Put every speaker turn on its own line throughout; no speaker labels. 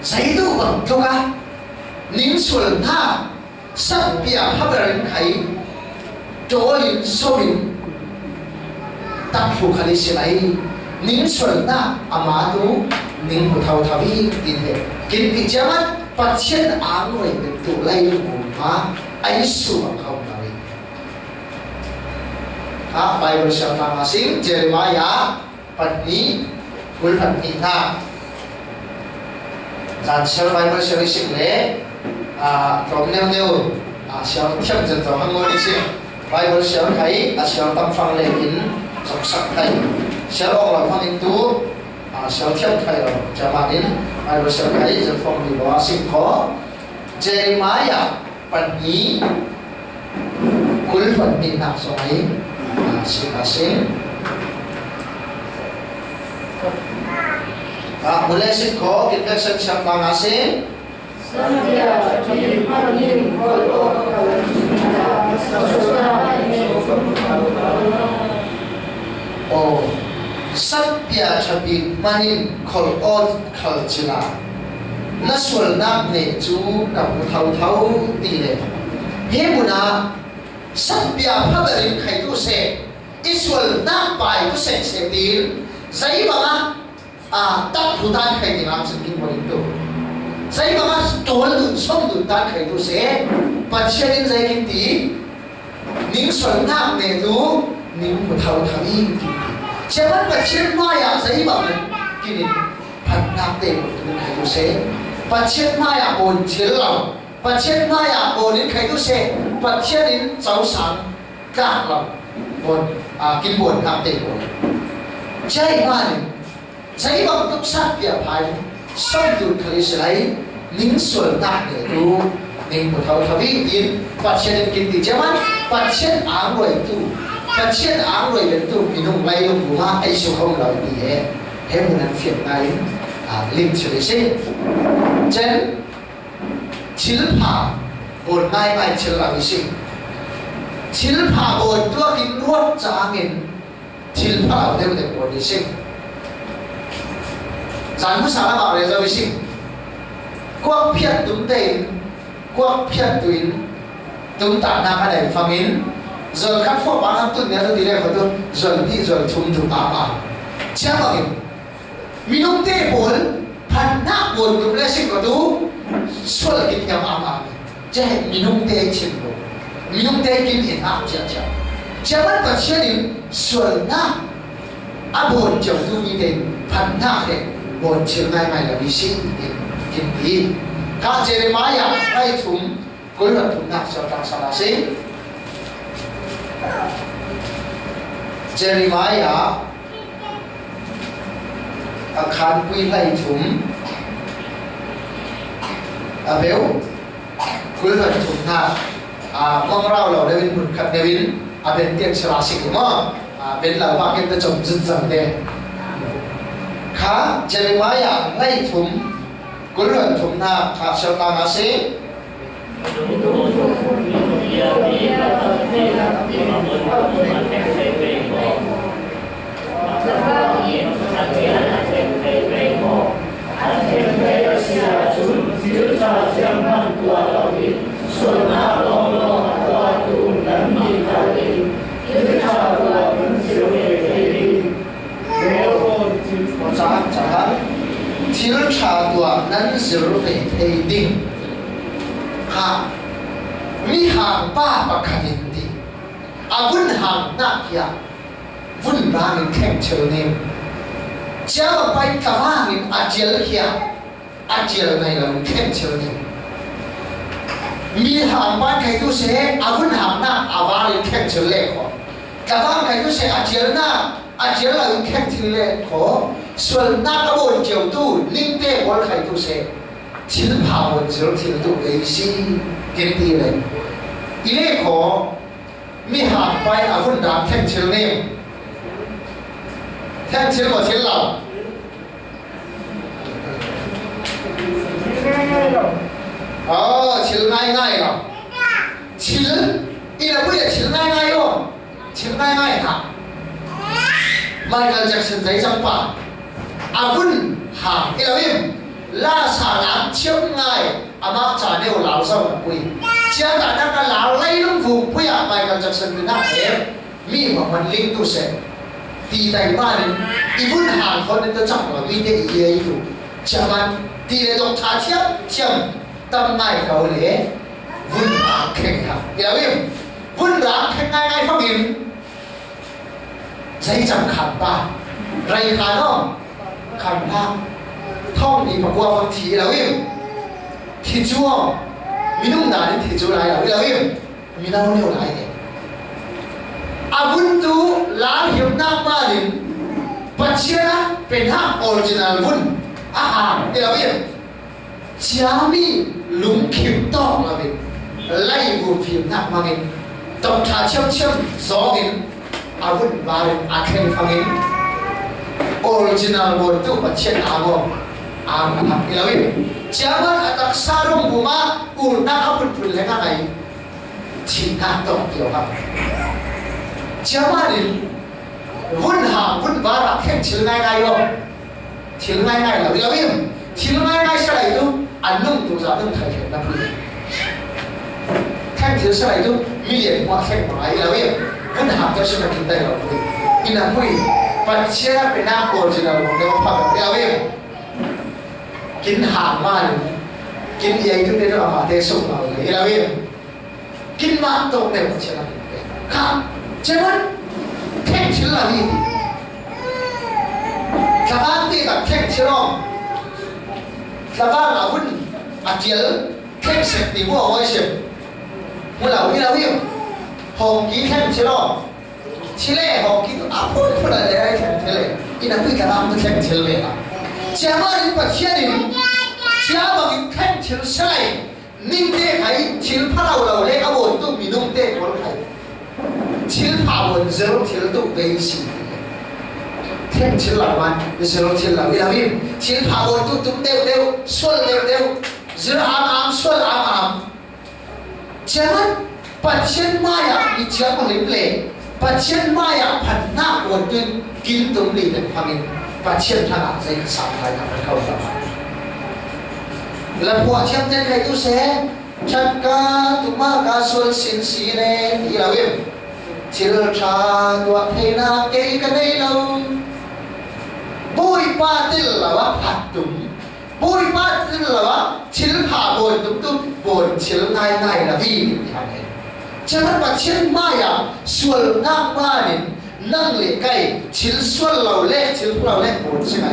giấy tu bằng thâu ca nín xuân ha sắc bia hấp dẫn thấy chỗ lính sâu lính tập phụ khali sẽ lấy nín xuân na ama tu nín của thâu thâu vi kinh thị chém mắt bắt chân áng người được tụ lây của má ấy sủa không thâu ha Bible sẽ làm mà sinh Jeremiah phần ní cuối phần nhị na dàn sơ Bible sẽ sinh lễ trong nêu nêu sẽ chấp nhận trong hàng ngôi đi sinh Bible sẽ thấy sẽ tâm phăng lệ kín trong sắc thầy sẽ lo là phong in tú sẽ chấp thầy rồi cho mà đến Bible sẽ thấy trong phong đi đó sinh có Jeremiah phần ní cuối phần nhị na sau ấy sinh mulai sikho kita sensiap mangase oh satya chabi manin khol on khol chila nasul nak ne chu kam thau thau ti le he muna satya phadarin khai tu se isual nak pai tu se se tin zai banga tắc thủ tan khai thì làm sự kinh nghiệm đó, giấy mà trốn lùn xong lùn tan khai tu sẽ bắt xe đến giấy kinh tí, những xuân nam này tú, những một thầu thầu in kinh tí, xe bắt xe mai giấy mà mình kinh nghiệm phần nam tề một lùn khai tu sẽ bắt xe mai ổn chiến lòng, bắt xe mai ổn đến khai tu sẽ bắt xe đến cháu sáng cả lòng, ổn kinh buồn nam tề ổn, chơi mai giấy bằng lúc sát bia phải xong được thời sẽ lấy những xuân nặng để tu nên một thầu thầu vi tin phát triển kinh tế chế mắt phát triển áng người tu phát triển áng người đến tu vì nông bay nông của ai số không lời gì hết hết một năm phiền này linh trở lại xem chân chín phá bồn mai mai trở lại sinh chín phá bồn tua kinh nuốt trả nghìn chín phá đều để bồn đi sinh sản xuất sản bảo để rồi sinh quang phiệt đúng tên quang phiệt tuyến đúng tạ nam ở đây phàm in giờ các phó bán hàng tuần này tôi đi đây phải tôi rồi đi rồi thùng thùng ám chắc là mình không thể bốn phần nát bốn cũng là sinh của tú số là kinh nghiệm ám chứ mình không thể chịu được mình không thể kinh nghiệm ám chắc mất vật chế định xuân nát bốn chồng tu như thế phần nát đấy một chiều nay này là đi sinh kinh tế các Jeremiah ngay thùng cuối luật thùng nạp cho tăng sản sinh Jeremiah khan quy lại thùng béo cuối luật thùng nạp mong rau lẩu David một khát David bên tiếng sản sinh mà bên là ba cái trồng dần dần đây khá Jeremiah ngay thùng cuối luận thùng na khá sơ ta ngã sĩ thiếu trà đùa nắn dữ về thầy đinh ha mi hàng ba bạc khăn đi vun hàng nát ya vun ra mình khen chờ nên cha mà bay cả ba mình ajel này là mình khen chờ nên mi hàng ba cái tu sẽ vun hàng nát ba mình khen chờ lệ khó cả ba cái tu sẽ ajel là mình khen chờ lệ khó xuân na các bộ chiều tu linh tê quan khai tu sẽ chín phá một chiều thiên tu ấy si kinh tế này ile khó mi hàng bay vun ra khen chờ nên khen chờ một thiên lòng chiều ngay ngay rồi chiều ý là bây giờ chiều ngay ngay luôn chiều ngay ngay hả Michael Jackson giấy trong bản vun hàng ý là im la sa lam chiếm ngay ama trả nêu lão sau là quỳ chia cả na cái lão lấy lung vùng quỳ à Michael Jackson người ta em mi mà mình linh tu sẽ thì tại mà nên even hàng con nên tôi chắc là vì thế ý ấy tu chẳng hạn thì để đọc thả chiếm chiếm tâm ngay cầu lễ vun ráng khen ha hiểu không vun ráng khen ngay phát hiện giấy chẳng khẳng ba ray khả không khẳng ba thông đi mà qua phong thị là không thị chúa mình không đã đến thị chúa lại là không mình đâu nêu lại đấy à vun tu lá hiệp nam ma đến bắt chiaเป็นห้า original วุ้นอาหารเดี๋ยวพี่ช้ามีลุงขิมต้องละพี่ไล่บุญพิมพ์นักมาเงินต้องขาเชื่อมสองเงินอาวุธบาริอาเคนฟังเงิน original บนตู้ปัจเจกอาโมอาร์นะครับเดี๋ยวพี่ช้ามันอัตสารงบุมาอุณนักอาวุธพุ่นเล็กอะไรที่นักต้องเกี่ยวกับช้ามันนี่วุ้นหางวุ้นบาร์แข่งชิลง่ายๆโยชิลง่ายๆแล้วเราวิ่งชิลง่ายๆใช่ไหมตุ๊อันนุ่มตัวจะนุ่มไทยเห็นนะพี่แข่งชิลใช่ไหมตุ๊มีเหรียญว่าแข่งมาไอ้เราวิ่งวุ้นหางจะช่วยกินได้เราพี่อินนันพี่ปัจเจียเป็นน้ำโอริจินัลของเราพักเราวิ่งกินหางมาหนึ่งกินเองทุกเดือนเรามาเทสุกเราเลยเราวิ่งกินมาตรงเดียวเช่นนั้นครับใช่ไหมแข่งชิลละนี่สภาพที่กับแข่งชิลล์สภาพเราหุ่นอาเจียลแข่งเสร็จตีหัวไว้เสร็จเมื่อเราวิ่งหงกี้แข่งชิลล์ชิลเล่หงกี้ตัวอาพูดอะไรได้แข่งชิลเล่อีนั่นคือการทำแข่งชิลเล่ละเจ้ามาดิปัจเจียดิเจ้ามาดิแข่งชิลใช่นิ่งเตะใครชิลพาเราเล่เอาบนตู้มีนุ่งเตะคนใครชิลพาวนเซลชิลตู้เวสีแข่งชิลหลังวันเซลชิลหลังเราวิ่งชิลพาวนตู้ตุ้มเดียวส่วนเดียวเซลอาร์มส่วนอาร์มเจ้ามันปัจเจกมายามีเจ้ามันเล่นปัจเจกมายาพันหน้าวนตุ้งกินตุ้มลีเป็นพังอินปัจเจกขนาดใจสามไทยทำเข้าสมาแล้วพวกเชื่อมเต้นใครตู้เสชักกาตุมาการส่วนสินสีเนที่เราวิ่งชิลชาตัวเทน่าเกยกันได้เราบุยป้าติลละวะผัดตุ่มบุยป้าติลละวะชิลผ่าบนตุ้มบนชิลง่ายละวิ่งทำเองฉะนั้นปัจเจกมายาส่วนนั่งมาเนี่ยนั่งเล็กไก่ชิลส่วนเราเล็กชิลเราเล็กบนใช่ไหม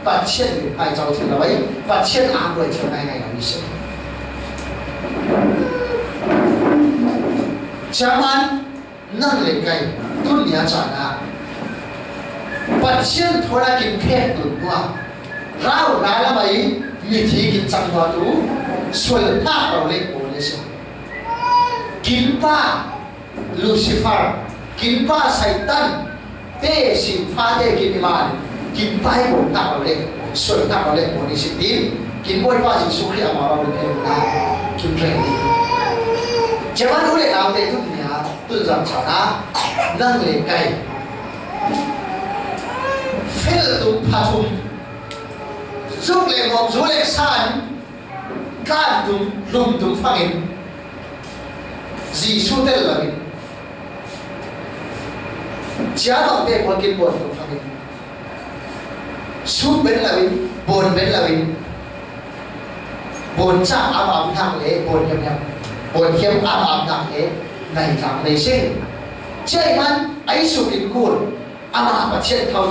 ปัจเจกไอ้เจ้าชิลเราไว้ปัจเจกอ่างด้วยชิลง่ายเราไม่ใช่ฉะนั้นนั่งเล็กไก่ตุนยาจานะปัจเจียนโทรกินแค่ตุนว่าเราหลายละไม่มีที่กินจังหวะดูส่วนหน้าเราเล็กโอเลสกินป้าลูซิเฟอร์กินป้าไซตันเตสิฟ้าเตกินมากินป้าให้บนหน้าเราเล็กส่วนหน้าเราเล็กโอเลสดีกินบ่อยป้าสิสุขีอามาเราเล็กนะกินเร่งดีเจ้ามันรู้เลยเราเตะทุกเนี่ยตุนจังชนะนั่งเล็กไก่เฟลตุพัทุมสุกเล็กหอมสุกเล็กสันการตุมลุมตุมฟังอินจีสุเตลละบินเจ้าต้องเตะคนกินบนตุมฟังอินสุกเป็นละบินบนเป็นละบินบนจ้าอาบทางเละบนยังยังบนเข้มอาบทางเละในทางในเส้นใช่มันไอ้สุกินกูลอามาปัจเจกเท่า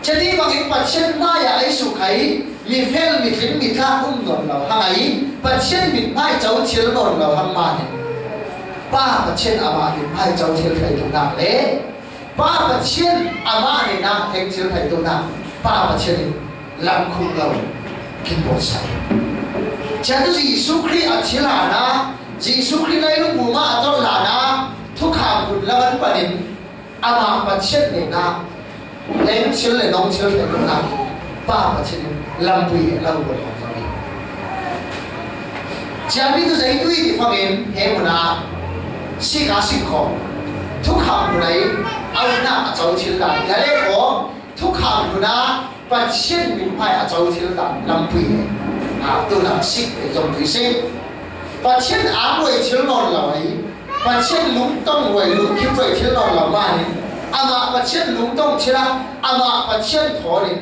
จะที่บางทีปัจเจกมาอย่าไอ้สุขไข่มีเฟลมีทิ้งมีท่าอุ้มหนอนเราหายปัจเจกมีไม้เจ้าเชียร์หนอนเราทำมาเนี่ยป้าปัจเจกอามาเนี่ยไม้เจ้าเชียร์ไข่ตรงนั้นเลยป้าปัจเจกอามาเนี่ยนะเทงเชียร์ไข่ตรงนั้นป้าปัจเจกลำคุมเรากินบดใส่จะต้องจีสุขรีอัจฉริยะนะจีสุขรีในลูกบุมาต้องหลานะทุกข่าวบุญละกันประเด็นอามาปัจเจกเนี่ยนะเลี้ยงเชื้อเลยน้องเชื้อเลยตรงนั้นป้าปัจเจกลำปุยลำบดของเราเองจะมีตัวใจด้วยที่ฟังเองเห็นมันนะสิกาสิขอทุกข่าวบุญไหนเอาหน้าเจ้าเชื้อกันและเล็กขอทุกข่าวบุญนะ ปัจเจียนมิไม่อาจจะที่ระดับลำปีตัวหนักสิบจงที่สิปัจเจียนอาบวยที่นอนเหล่านี้ปัจเจียนลุงต้องรวยลุงคิดรวยที่นอนเหล่ามานี่อามาปัจเจียนลุงต้องที่ละอามาปัจเจียนถอนี่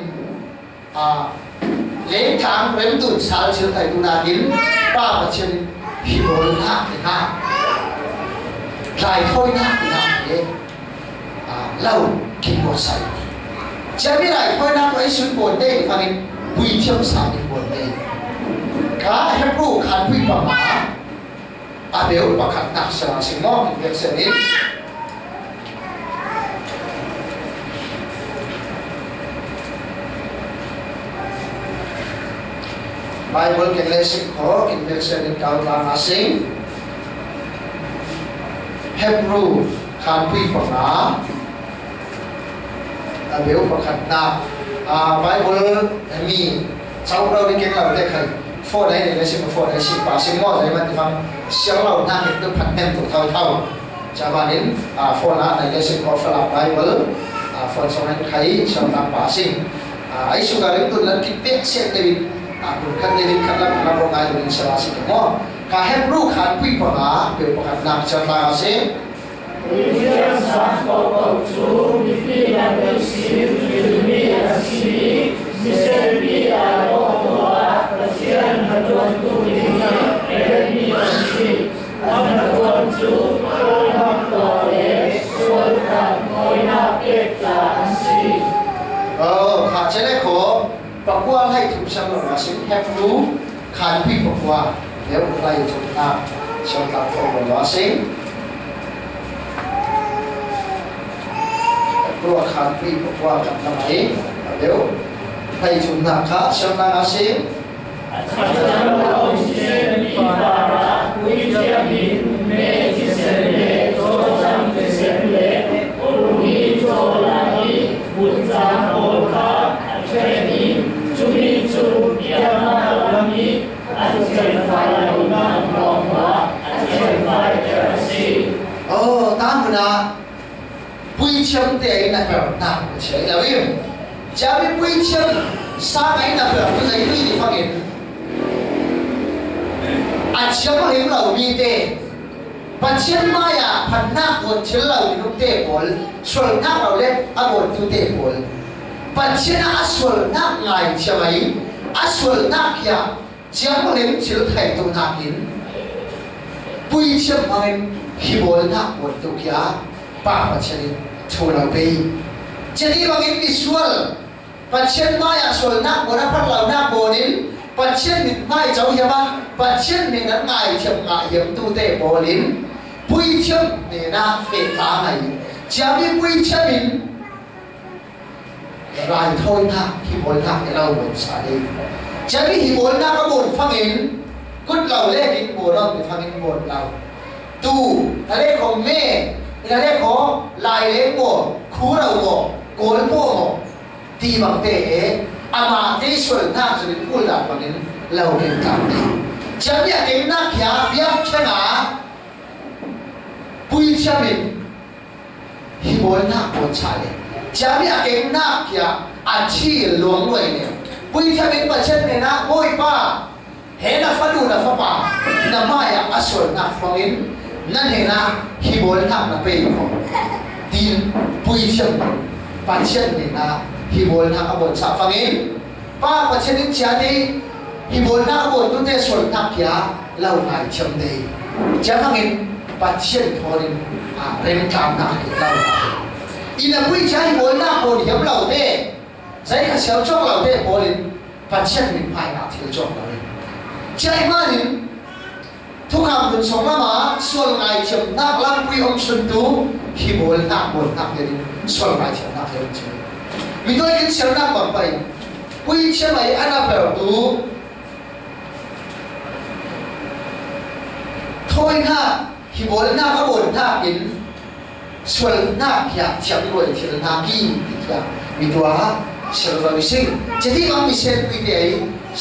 เลี้ยงทางเริ่มตุนสาวเชื่อไต่ตุนาดินป้าปัจเจียนฮิโบลนาเป็นห้าลายถ้อยหน้าเป็นห้าเนี่ยเล่ากินหมดใส่จะไม่ได้ถ้อยหน้าไว้ชุดบนได้ฟังเองบุยเที่ยวสาวในบนได้ข้าให้รู้ขันวิปมาอาเบลประคัตนักสลาสิงห์มองเรียกเสนิทไบเบิลเก่งเลสิงห์ขอกินเรียกเสนิทกาวลานาสิงให้รู้ขันวิปมาอาเบลประคัตนักไบเบิลมีชาวเราได้เก่งเราได้ใครฟอร์ได้เลยสิมาฟอร์ได้สิป่าสิมอได้มันที่ฟังเสียงเราหน้าเห็นด้วยพันแห่งตัวเท่าชาวบ้านนี้ฟอร์น่าในเลยสิก็ฝรั่งไบเบิลฟอร์สองนั้นใครชาวต่างป่าสิไอ้สุการิตุนั้นคิดเป็นเสียงเดวิดบุญคันเดวิดขันรับรับรองงานดูนิสราสิกมอข้าเห็นรู้ขันปุยปนาเป็นประคันนักชาวต่างสิ
วิเชียรสังโฆจูวิธีนักศิลป์วิมีอาชีพมิเซบีอาโรตัวประเทศนักวันตุลินาเอมีอาชีพนักวันจูโคนักตัวเอกส่วนนักโคนักเอกลาชี
ข้าจะได้ขอประกวดให้ถูกช่างหล่อสิแฮปรู้ขันปุยประกวดเดี๋ยวไล่ถูกนักชาวต่างฟอร์หล่อสิรู้ขันปุยประกวดกันทำไมเดี๋ยวให้ชุนนักข้าชาวต่างอาชีพ
อาจารย์เราเชื่อมีบาระวิเชียรบินเมจิเสเลโตจังเสเลอุริโจลานิบุตรโอคาเชนิจุมิจุยามาลามิอาเชนไฟลุนาลองวะอาเชนไฟเจสี
ตามนะปุยเชื่อมเตะนักแบบนักเชื่อแล้วยิ่งจะไม่ปุยเชื่อมสร้างไอ้นักแบบก็จะยุ่งที่ฟังเองอาเชื่อมเห็นเรามีเตะปัจเจียนมายาพันนักคนเชื่อเรามีลูกเตะบอลส่วนนักเราเล่นอาบอลตัวเตะบอลปัจเจียนอาส่วนนักไงใช่ไหมอาส่วนนักยาเชื่อมเห็นเชื่อไทยตัวนักหินปุยเชื่อมมันฮิบอลนักบอลตัวยาป้าปัจเจียนชัวเราไปจะดีบางอินดิสวลปัจเจียนมายาส่วนนักบอลพัดเรานักบอลนี้ปัจเจียนนิดไม่เจ้าเหี้ยบ้าปัจเจียนนี่นั้นง่ายเชื่อมง่ายยังตู้เตะบอลนี้ปุยเชื่อมนี่นะเฟตาไงจะมีปุยเชื่อมินรายทอยนักฮิบอลนักเราบนสายจะมีฮิบอลนักก็บนฟังอินกุดเราเล่นอินบอลเราฟังอินบอลเราตู้อะไรของแม่อะไรของลายเล็กบ่คู่เราบ่โกลบ่ตีบางเตะอามาเตชวนนักสุดพูดแบบนี้เราเก่งกันดีจะมีเก่งนักยาเบียบชนะปุยชมินฮิบอลนักบนชายจะมีเก่งนักยาอาชีพหลวงรวยเนี่ยปุยชมินประเทศเนี่ยนะโอยป้าเห็นนะฟัดูนะฟ้าป่าน้ำมาอย่างอสวนนักฟังอินนั่นเห็นนะฮิบอลนักนะเป็นของทีมปุยชมินประเทศเนี่ยนะฮิบอลนักบนชาฟังอินป้าประเทศนี้jadiฮิบอลนักบนตัวเตะส่วนนักยาเล่าหลายเชิงดีจะฟังอินประเทศพอดีเรียนการนักเล่าอินพุยใจฮิบอลนักบนเหี่ยวเล่าเตะใจข้าเชี่ยวจ้องเล่าเตะบอลประเทศนี้ภายนักเที่ยวจ้องเลยใจมานินทุกคำเป็นสองมาส่วนไอเชิงนักลังปุยอมสุนตูฮิบอลนักบนนักเรียนส่วนไอเชิงนักเรียนจริงมีตัวเองเชื่อนักบังไปปุยเชื่อไหมอันนั้นแบบดูทอยหน้าฮิบอลหน้าก็บนหน้าอินส่วนหน้าอยากเชื่อรวยเชื่อหน้ากี่อย่างมีตัวเชื่อเราไม่สิ่งจะที่มันมีเส้นวิเดีย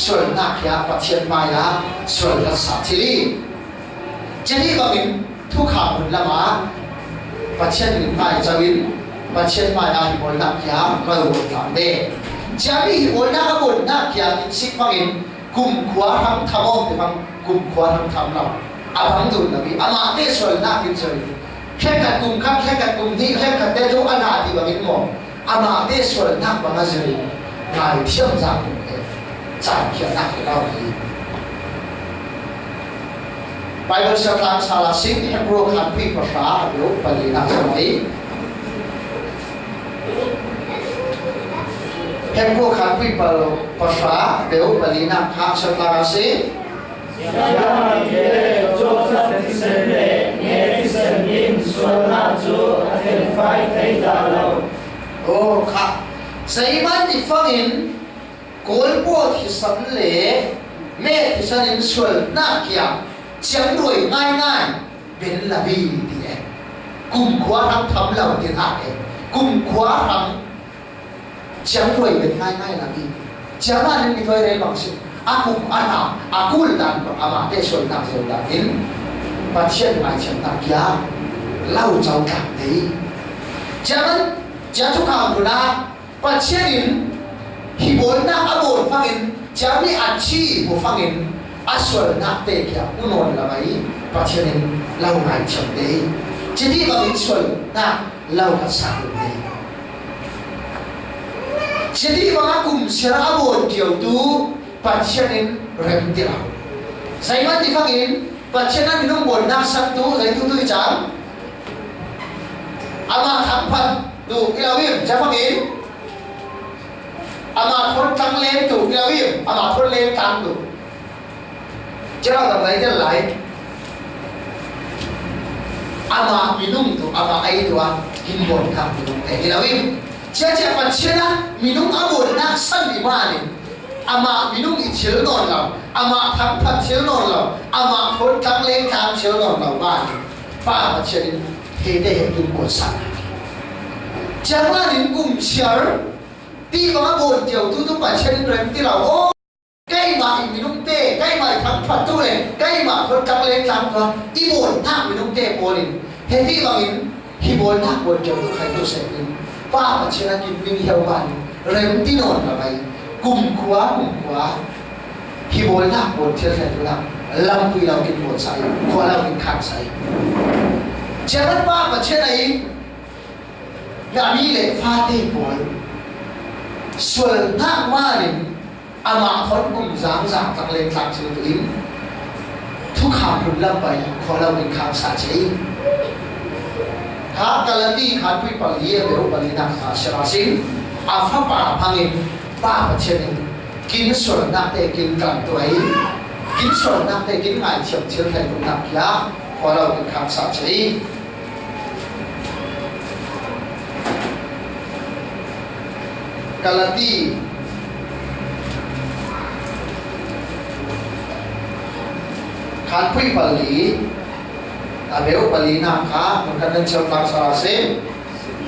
ส่วนหน้าอยากปัจเจียนมายาส่วนรักษาที่นี่จะที่มันมีทุกข่าวมันละมาปัจเจียนหนึ่งไม่จะวินปัจเจียนมายาฮิบอลหน้าอยากเราบนหลังเด้ จะมีโอนนักบุญนักอย่างอินสิฟังอินกุมขวาทั้งทำอ้อมแต่ฟังกุมขวาทั้งทำเราอาบังดุนนะพี่อามาเตสวนนักกินเฉยแค่กัดกุมข้างแค่กัดกุมที่แค่กัดเตทุกอนาที่บังอินหมออามาเตสวนนักบังอาเฉยงานเที่ยงจากกุมเองจ่ายเขียนนักเราดีไปบนสถานสารสิงห์ให้โปรขันพิภาษาโยปลีนักสมัยให้โปรขันพิภาษาโยปลีนักข้าสถานสิงห์โอ้ค่ะใส่มันที่ฟังอินโกลโปที่สันเล่แม่ที่สันอินส่วนนักยามจังรวยง่ายๆเป็นละวีดีเองกุมขวาทำเราเดียร์เองกุมขวาทำจังรวยเป็นง่ายๆละวีจังนั้นมีตัวเรื่องบางสิ่งaku anak aku dan amat desol nak selain pasien macam nak ya lau jauh tak ni jangan jatuh kamu nak pasien hibur nak abon fangin jami aci bu fangin asal nak teh ya unon lagi pasien lau macam ni jadi bagi sol nak lau kasar ni jadi bang aku serah abon dia tu pasien rem dia. Saya mati fangin pasien minum bon nak satu saya tu jam. Ama tampan tu ilawim saya fangin. Ama thon tang len tu ilawim ama thon len tang tu. Jangan tak lain dia lain. Ama minum tu ama air tu kin bon kap tu ilawim. Jadi pasien minum abon nak san di mana? Ama minum ichil non lau, ama tampat chil non lau, ama thon tang len tang chil non lau mana? Pa pasien hede tu bosan. Jangan ingkum share. Di bawah bon jauh tu pasien rem ti lau. Oh, kai ma minum teh, kai ma tampat tu le, kai ma thon tang len tang tu. Ibon nak minum teh boleh. Hedi bangin, hibon nak bon jauh tu kai tu sekin. Pa pasien kin wing hewan rem ti non lau. กลุ่มขวาที่บนหน้าบนเชื่อใจตัวเราลำปีเรากินบนใส่ขวาเรากินข้างใส่เจ้าบ้านมาเชื่อไหนงานนี้เลยฟาเต้บอลส่วนหน้าว่าเนี่ยอามาทนกลุ่มสามตังเลนตังเชื่อตัวเองทุกข่าวคุณลำไปขวาเรากินข้างใส่ถ้ากาลตีขาดพิปลีเบลปลีนักอาชราสิงอาฟ้าป่าพังเองป้าประเทศนี้กินส่วนนักแต่กินกันตัวเองกินส่วนนักแต่กินง่ายเฉียบเฉียบแทนคนนักยาพอเราเป็นคำสาปใจกาลาตีขันพุยปลีอาเบลปลีนักข้าคนกันเป็นเชื้อพลังสารเสพ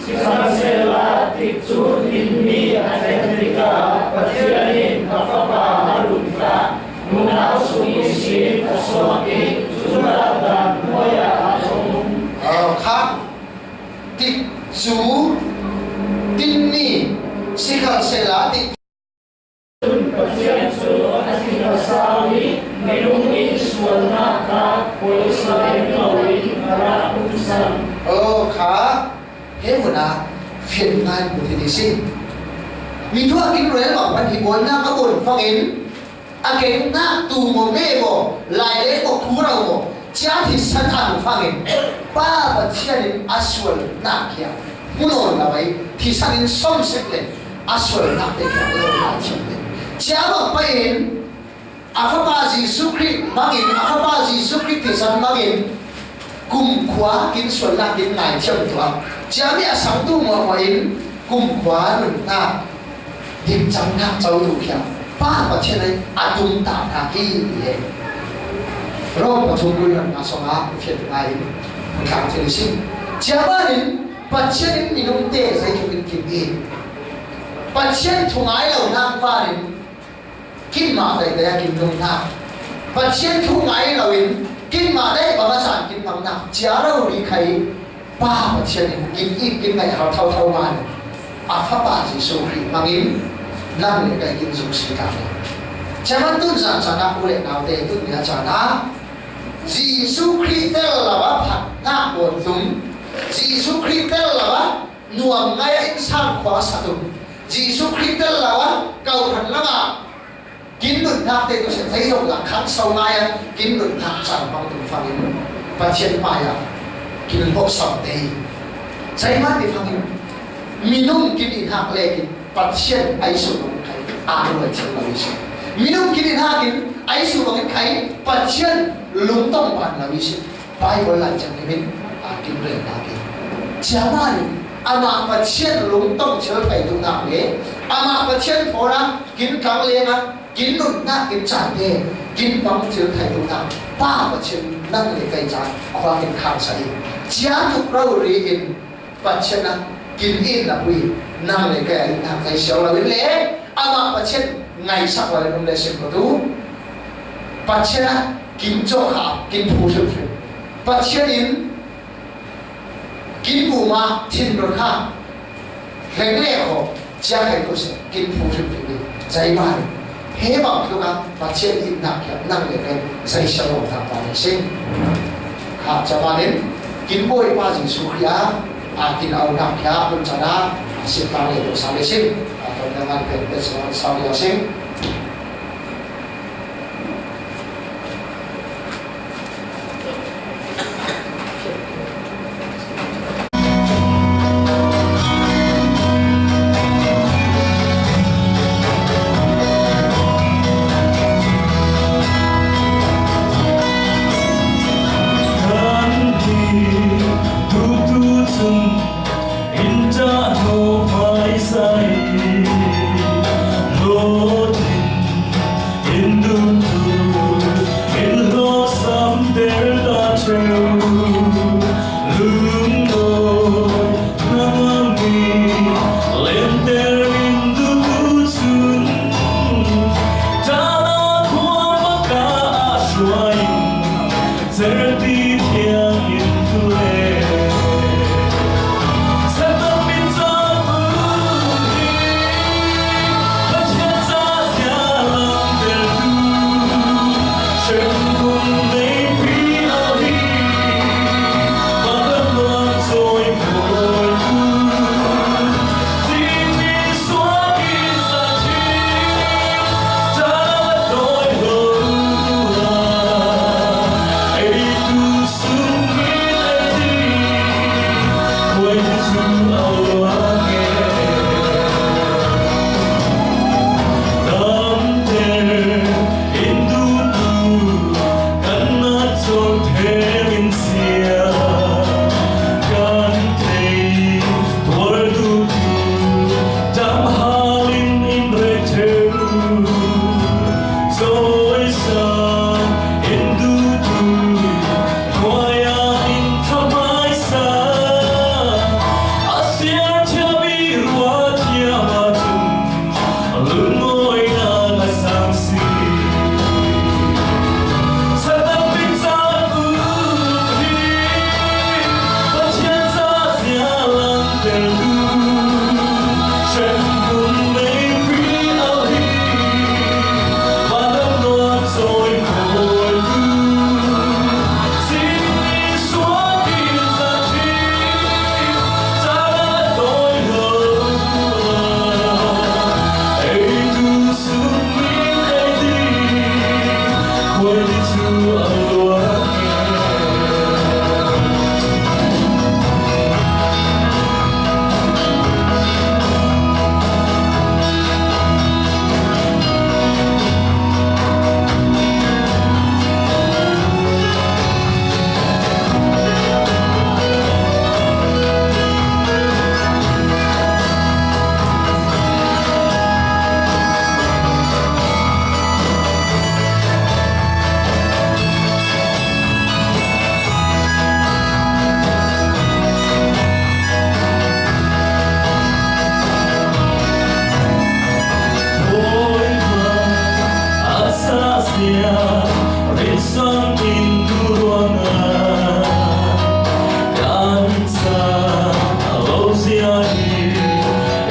Sasela ticu ini Amerika Pasien apa harunka Nunau sumisi Kasoki Suradan Moya Atom
ครับติดจูตินนี่สิขันเสลาติด
Pasien su Asikasali Menungin Suwanaka Polisai Kawin Marakusan
ครับเฮ้ยมันนะเพียงงานบุตรดีสิมีทั่วกินเรื่องบอกวันที่บนหน้าก็บนฟังเองอาเกงหน้าตูโมเม่บอกลายเล็กบอกคู่เราบอกจ้าที่สันอ่านฟังเองป้าบัดเชียนอัศวรนักเขียมุนโอนเอาไว้ที่สันส้มเสกเลยอัศวรนักเขียเราหลายชั่วเลยจ้าบอกไปเองอาฟาบาจีสุคริมังเองอาฟาบาจีสุคริที่สันมังเองกุมขวากินส่วนนักกินหลายชั่วตัวจะมีอาสังตุมาไว้กุมขวาหนุนหน้าดิบจังนักเจ้าดูเขียวป้าประเทศไหนอาตุมตาหน้าที่เองรอบประชุมกุลนาสมาเพียรไงคนข่าวเจริญสิจะว่าเนี่ยประเทศนี้มีนุ่มเตะใส่จุดกินเองประเทศทุ่งไอเราหน้าว่าเนี่ยกินมาได้แต่กินนุ่มหน้าประเทศทุ่งไอเราเองกินมาได้บางส่วนกินบางหนักจะเราดีใครป้าประเทศนี้กินอีกกินไงเขาเท่ามาอาฟ้าป่าสิสุริมังอิน năng để cái kinh dụng sĩ cả cha mắt tuân giảng cha na ule nào để tuân nhà cha na Jesus Christ là bác phật na buồn tung Jesus Christ là bác nuông ngay in sang khóa sát tung Jesus Christ là bác cầu thần lắm à kín luận nạp để tôi sẽ thấy rằng là kháng sau này kín luận nạp chẳng bằng từng phản ứng và trên mai à kín bộ sòng đây trái mắt thì phản ứng minum kín in hạc lệ kín bắt trên ấy số bằng cái rồi trên là vì sao minum kín in hạc kín ấy số bằng cái bắt trên lúng tông bản là vì sao Bible là chẳng cái mình kín rèn là kín chả mà ama bắt trên lúng tông chơi phải tung nào đấy ama bắt trên phố ra kín căng lên á kín luận nát kín trả thế kín bóng chữ thầy đúng nào ba và chân năng để cây trả khoa kín khang sấy giá nhục rau ri in và chân năng kín in là quy năng để cây thằng thầy xấu là bên lẽ ama và chân ngày sắc vào trong đây xem có tú và chân kín cho khả kín phù hợp và chân in kín bù mà thiên đột khả lẽ lẽ họ giá thầy tôi sẽ kín phù hợp với dạy mà thế bằng lúc đó và trên in nạp năng để cái dây sâu thằng vào để sinh hạ cho ba đến kín bôi ba gì số khía kín âu nạp khía bên trả đá xin ta để được sao để sinh còn đang ăn về để sao để sinh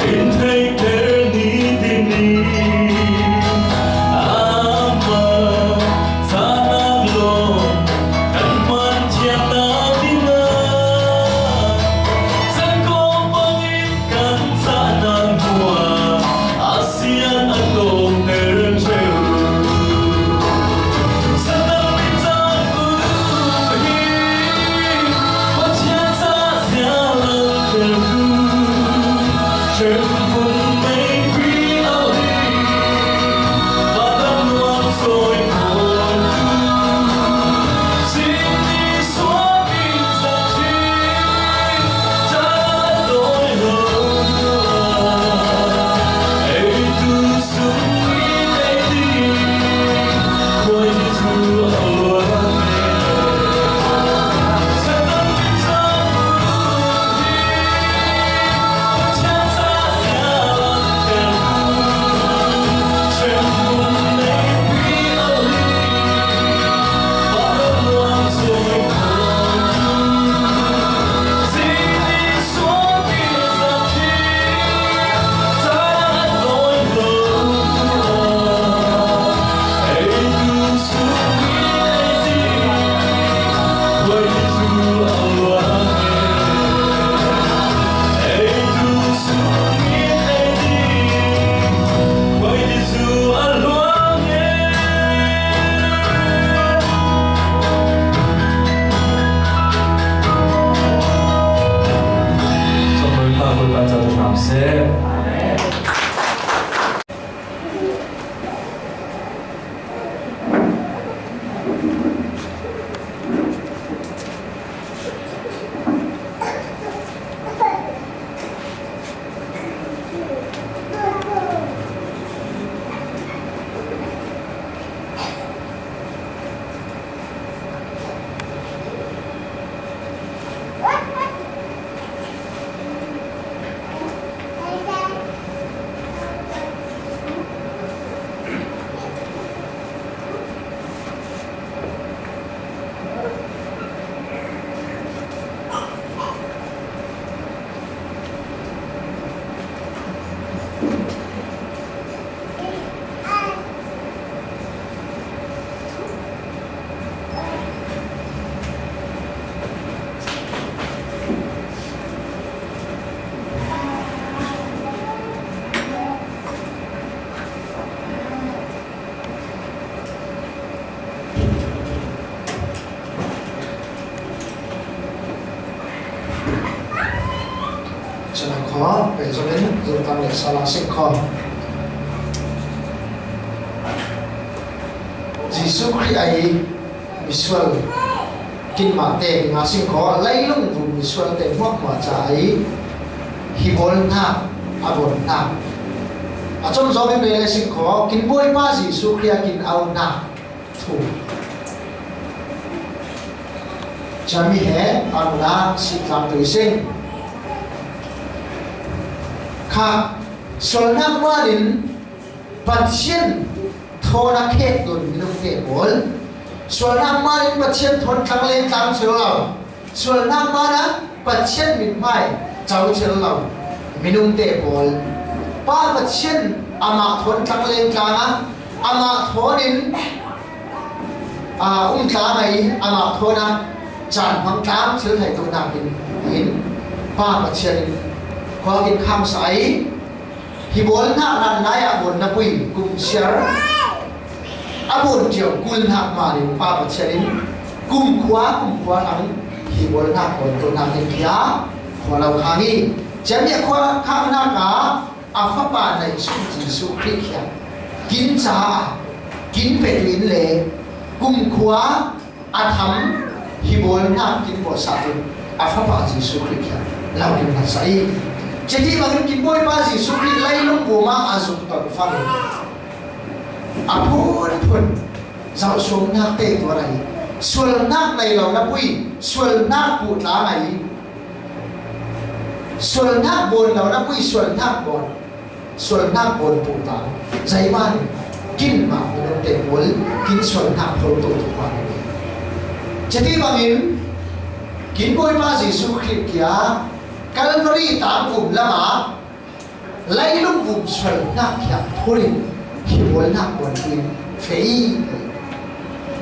In take their need in me.
cho nên khó về cho đến dùng tâm để sao là sinh khó Jesus Christ ấy Israel kinh mà tên ngã sinh khó lấy lung vùng Israel tên hoặc mà trái hi bol na abon na trong gió bên đây sinh khó kinh bôi ba Jesus Christ kinh ao na thu chami he ao na sinh làm tuổi sinh khá sol na qua đến bát thiên thô na khét đồn minung kệ bol sol na qua đến bát thiên thôn thăng lên tam chiều lâu sol na qua đó bát thiên min mai cháu chiều lâu minung kệ bol ba bát thiên ama thôn thăng lên tam á ama thôn đến ta này ama thôn á chán bằng tam chiều thầy tôi làm in ba bát thiên qua cái khám sấy thì bốn na nãy bốn na quỳ cùng share bốn chiều cùng hạt mà đến ba bát thiên cùng khóa thằng thì bốn na bốn tôi làm cái kia khóa lâu khang đi chém nhẹ khóa khang na cả pháp bản này sung Jesus Christ kín trả kín về tuyến lệ cùng khóa thắm thì bốn na kín bỏ sạch pháp bản Jesus Christ lâu điều là sấy jadi bagi kita pasti suri lain rumah azuk terfang. Apun pun, jauh sunnak te tuarai. Sunnak này là nó quy, sunnak bụt lá này. Sunnak bồn là nó quy sunnak bồn bụt lá. Giải man, kin mà nó để bồn, kin sunnak bồn tu tu quan. Jadi bagi kita pasti suri kia. Calvary tám vùng lama lấy lúc vùng xuân nát hiệp thôi thì muốn nát buồn tin phải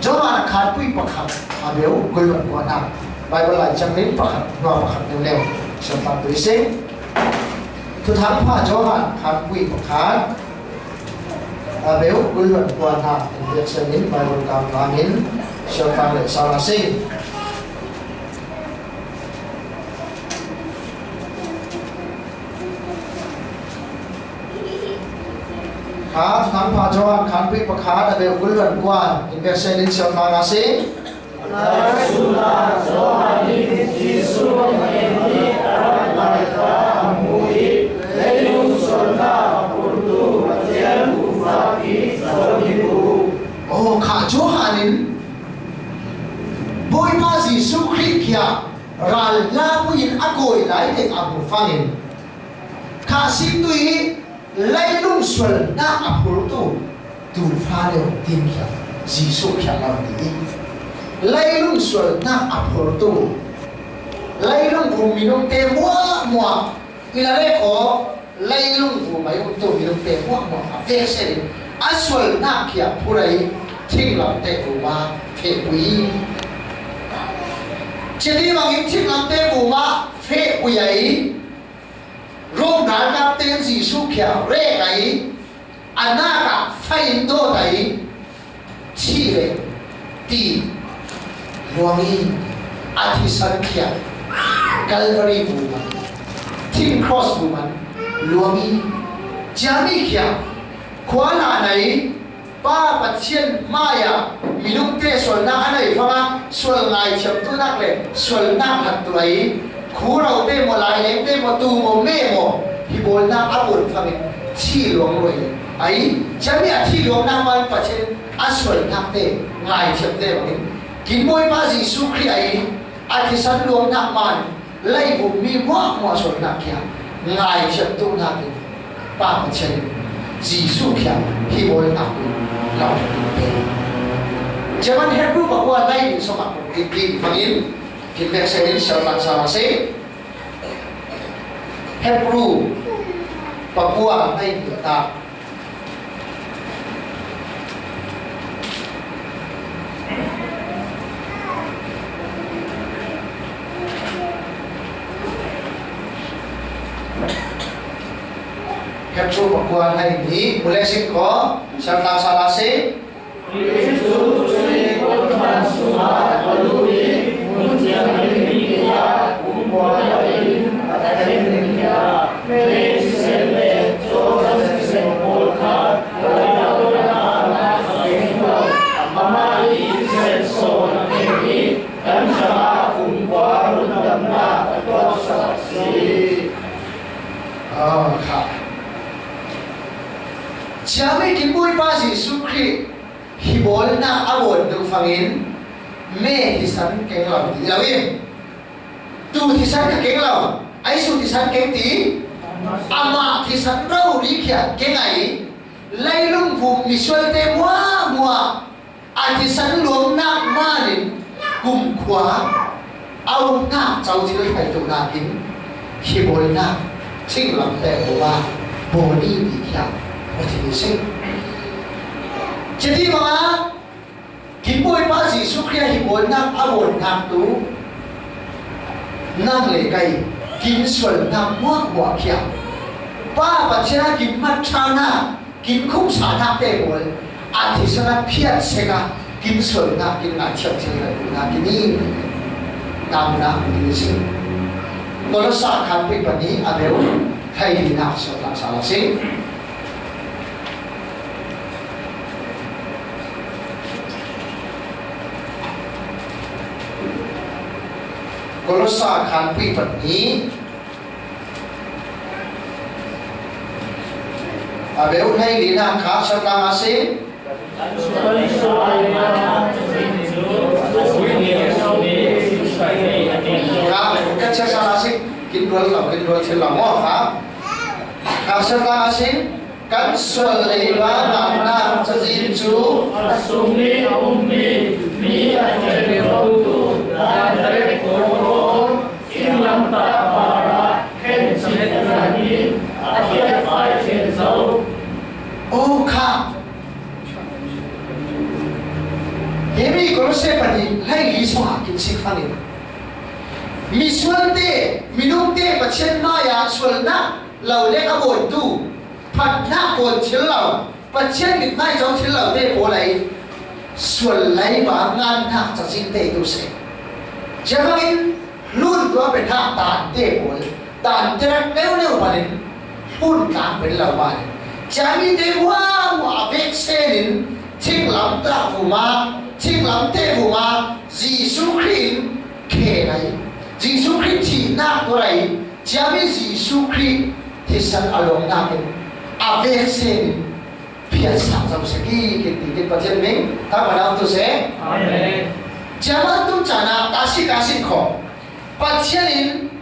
cho bạn khát quý bậc học béo quên luận của nam Bible lại chẳng đến bậc học và bậc học đều đều sản phẩm tuổi sinh thứ tháng pha cho bạn khát quý bậc khát béo quên luận của nam việc sẽ đến Bible cảm và đến sản phẩm để sau là sinh khá thắng pha cho anh khán quý bậc khá đã đều quân luận quan in việc sẽ đến siêu thang asi oh khá cho hanin boy pa Jesus Christ kia ral la puin akoi lai te amu fangin khá sim tui lấy lung xuân na apol tu pha leo tin kia Jesus kia làm đi lấy lung xuân na apol tu lấy lung vùng miền tây mua vì là đây có lấy lung vùng mấy vùng tu miền tây mua về sẽ xuân na kia phụ đấy thiên làm tây vùng mà phê quý chỉ đi bằng những thiên làm tây vùng mà phê quý ấy rong đàn các tên Jesus kia rê cái anh na cả phải đô đấy chi về ti luang y atisan kia Calvary woman tin cross woman luang y jami kia khóa là này ba bát thiên maya minung te sol na sual ngai chậm tu nak le sual nak hạt tu ấy khu rau te mo lai leng te mo tu mo me mo hi bol na abun phangin thi luang rồi ấy chả biết thi luang na man pa chen sual nak te ngai chậm te bằng kín môi ba Giêsu Christ ấy thi san luang nak man lấy bụng mi mo sual nak kia ngai chậm tu nak pa pa chen Giêsu kia hi bol nak lòng Zaman Hebrew bahwa lain sama King Fangin kita sendiri sama se Hebrew Papua lain kita Hebrew Papua lain ini boleh sih kok serta salah se
Yesus Tuhan Tuhan Aluni Muncul Indonesia Umpuan Indonesia Mesele Jodoh Sempurna Karena Amali Senson Ini dan sama Umpuan Damna Saksi.
Oh, kak. Jami kimbui pasi Sukri hibol na awon du fangin me tisan keng law ti lawim tu tisan ka keng law ai su tisan keng ti ama tisan rau ri kya keng ai lailung vu misol te mua a tisan luom na manin kum khwa au na chau thil khai tu na kin hibol na sing lam te wa boni ti kya o ti sing jadi mga kimboy pa Giêsu Christ hibol nak awon nak tu nang le kai kim sual nak muak kya pa pacha kim mat chana kim khum sa nak te bol ati sana phiat sega kim sual nak kim na chap chela na kini nam na ni sing tolo sa khan pe pani abeu khai ni na sa la sala sing Kolosa khan pi patni abeu nai lina kha sakang ase ka kacha sala ase kindol thil la mo kha sakang ase kan sol leiwa namna chajin chu
Asumni ummi mi ajere rotu dare ko ilam ta para hen chedani akhir fai chen zo
o kha hemi kolose pani lai li so ha kin sik phani mi sulte minumte pachen ma ya sulna law le ka bon tu Phật na bồn chiếu lầu và trên mình mai cháu chiếu lầu tê bố lấy xuân lấy và ngan thạc cho xin tê tu sẽ chứ không in luôn có phải thạc tàn tê bố tàn tê nếu mà đến phun cảm bên lầu bà chả đi tê hoa mà vết xe đến chinh lắm ta phù ma chinh lắm tê phù ma Giêsu Christ kể này Giêsu Christ chỉ na tôi này chả biết Giêsu Christ thì sẵn ở lòng na bên ave sen pia sa sa saki ke pachen ming ta banam tu se amen jaman tu chana kasi kho pachenin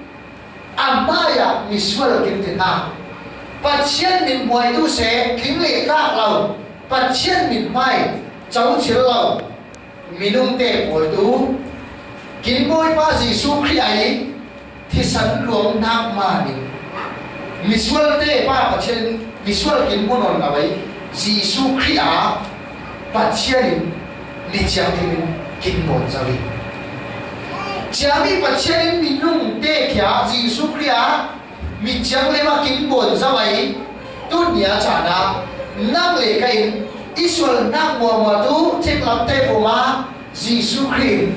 amaya miswal kintina pachen min moi tu se kingle ka lau pachen min mai chau chil lau minung te pol tu kin moi pa Giêsu Christ ai thi san luang nak ma ni miswal te pa pachen visual kin monon la bai Giêsu Christ a pachianin ni chiangin kin mon zawi chiami pachianin minung te kya Giêsu Christ a mi chiang le ma kin mon zawai tu nia chana nang le kai Israel nang mo tu chek lam te po ma Giêsu Christ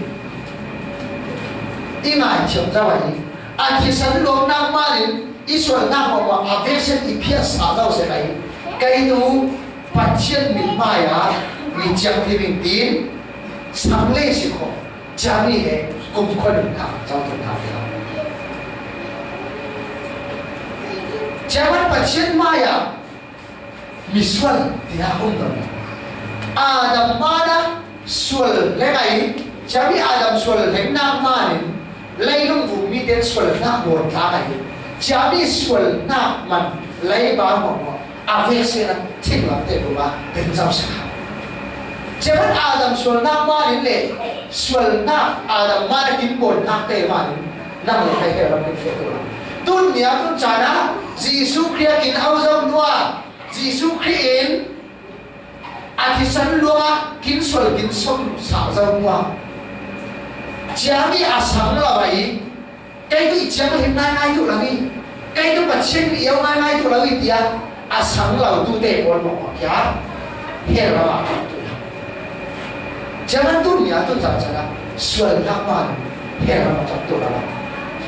ingai cham zawai a thi san lom nang ma lin Israel nang mo avection ipia sa daw se kai tu pathian min maya mi chang thi min tin sang le si kho jami he kum khon ha chau thon ha ya jaman pathian maya miswal tia um no adam mana swal lekai jami adam swal hengna manin lailung bumi ten swal na bor ta kai jami swal na man lai ba mo ave se na thik lam te ba ben jau sa jaman adam swal na manin le swal na adam mana kin bor na te manin nam le kai ke ram kin fe to tun nia tun chana Giêsu Christ kin auzam nuwa Giêsu Christ in atisan luwa kin swal kin som sa zam nuwa jami asam la bai kai tu jam him nai tu la ni kai tu patchen yêu nai tu la ni tia asam la tu te bol mo kya he la ma tu ya jaman tu nia tu chana swal na man he la ma tu la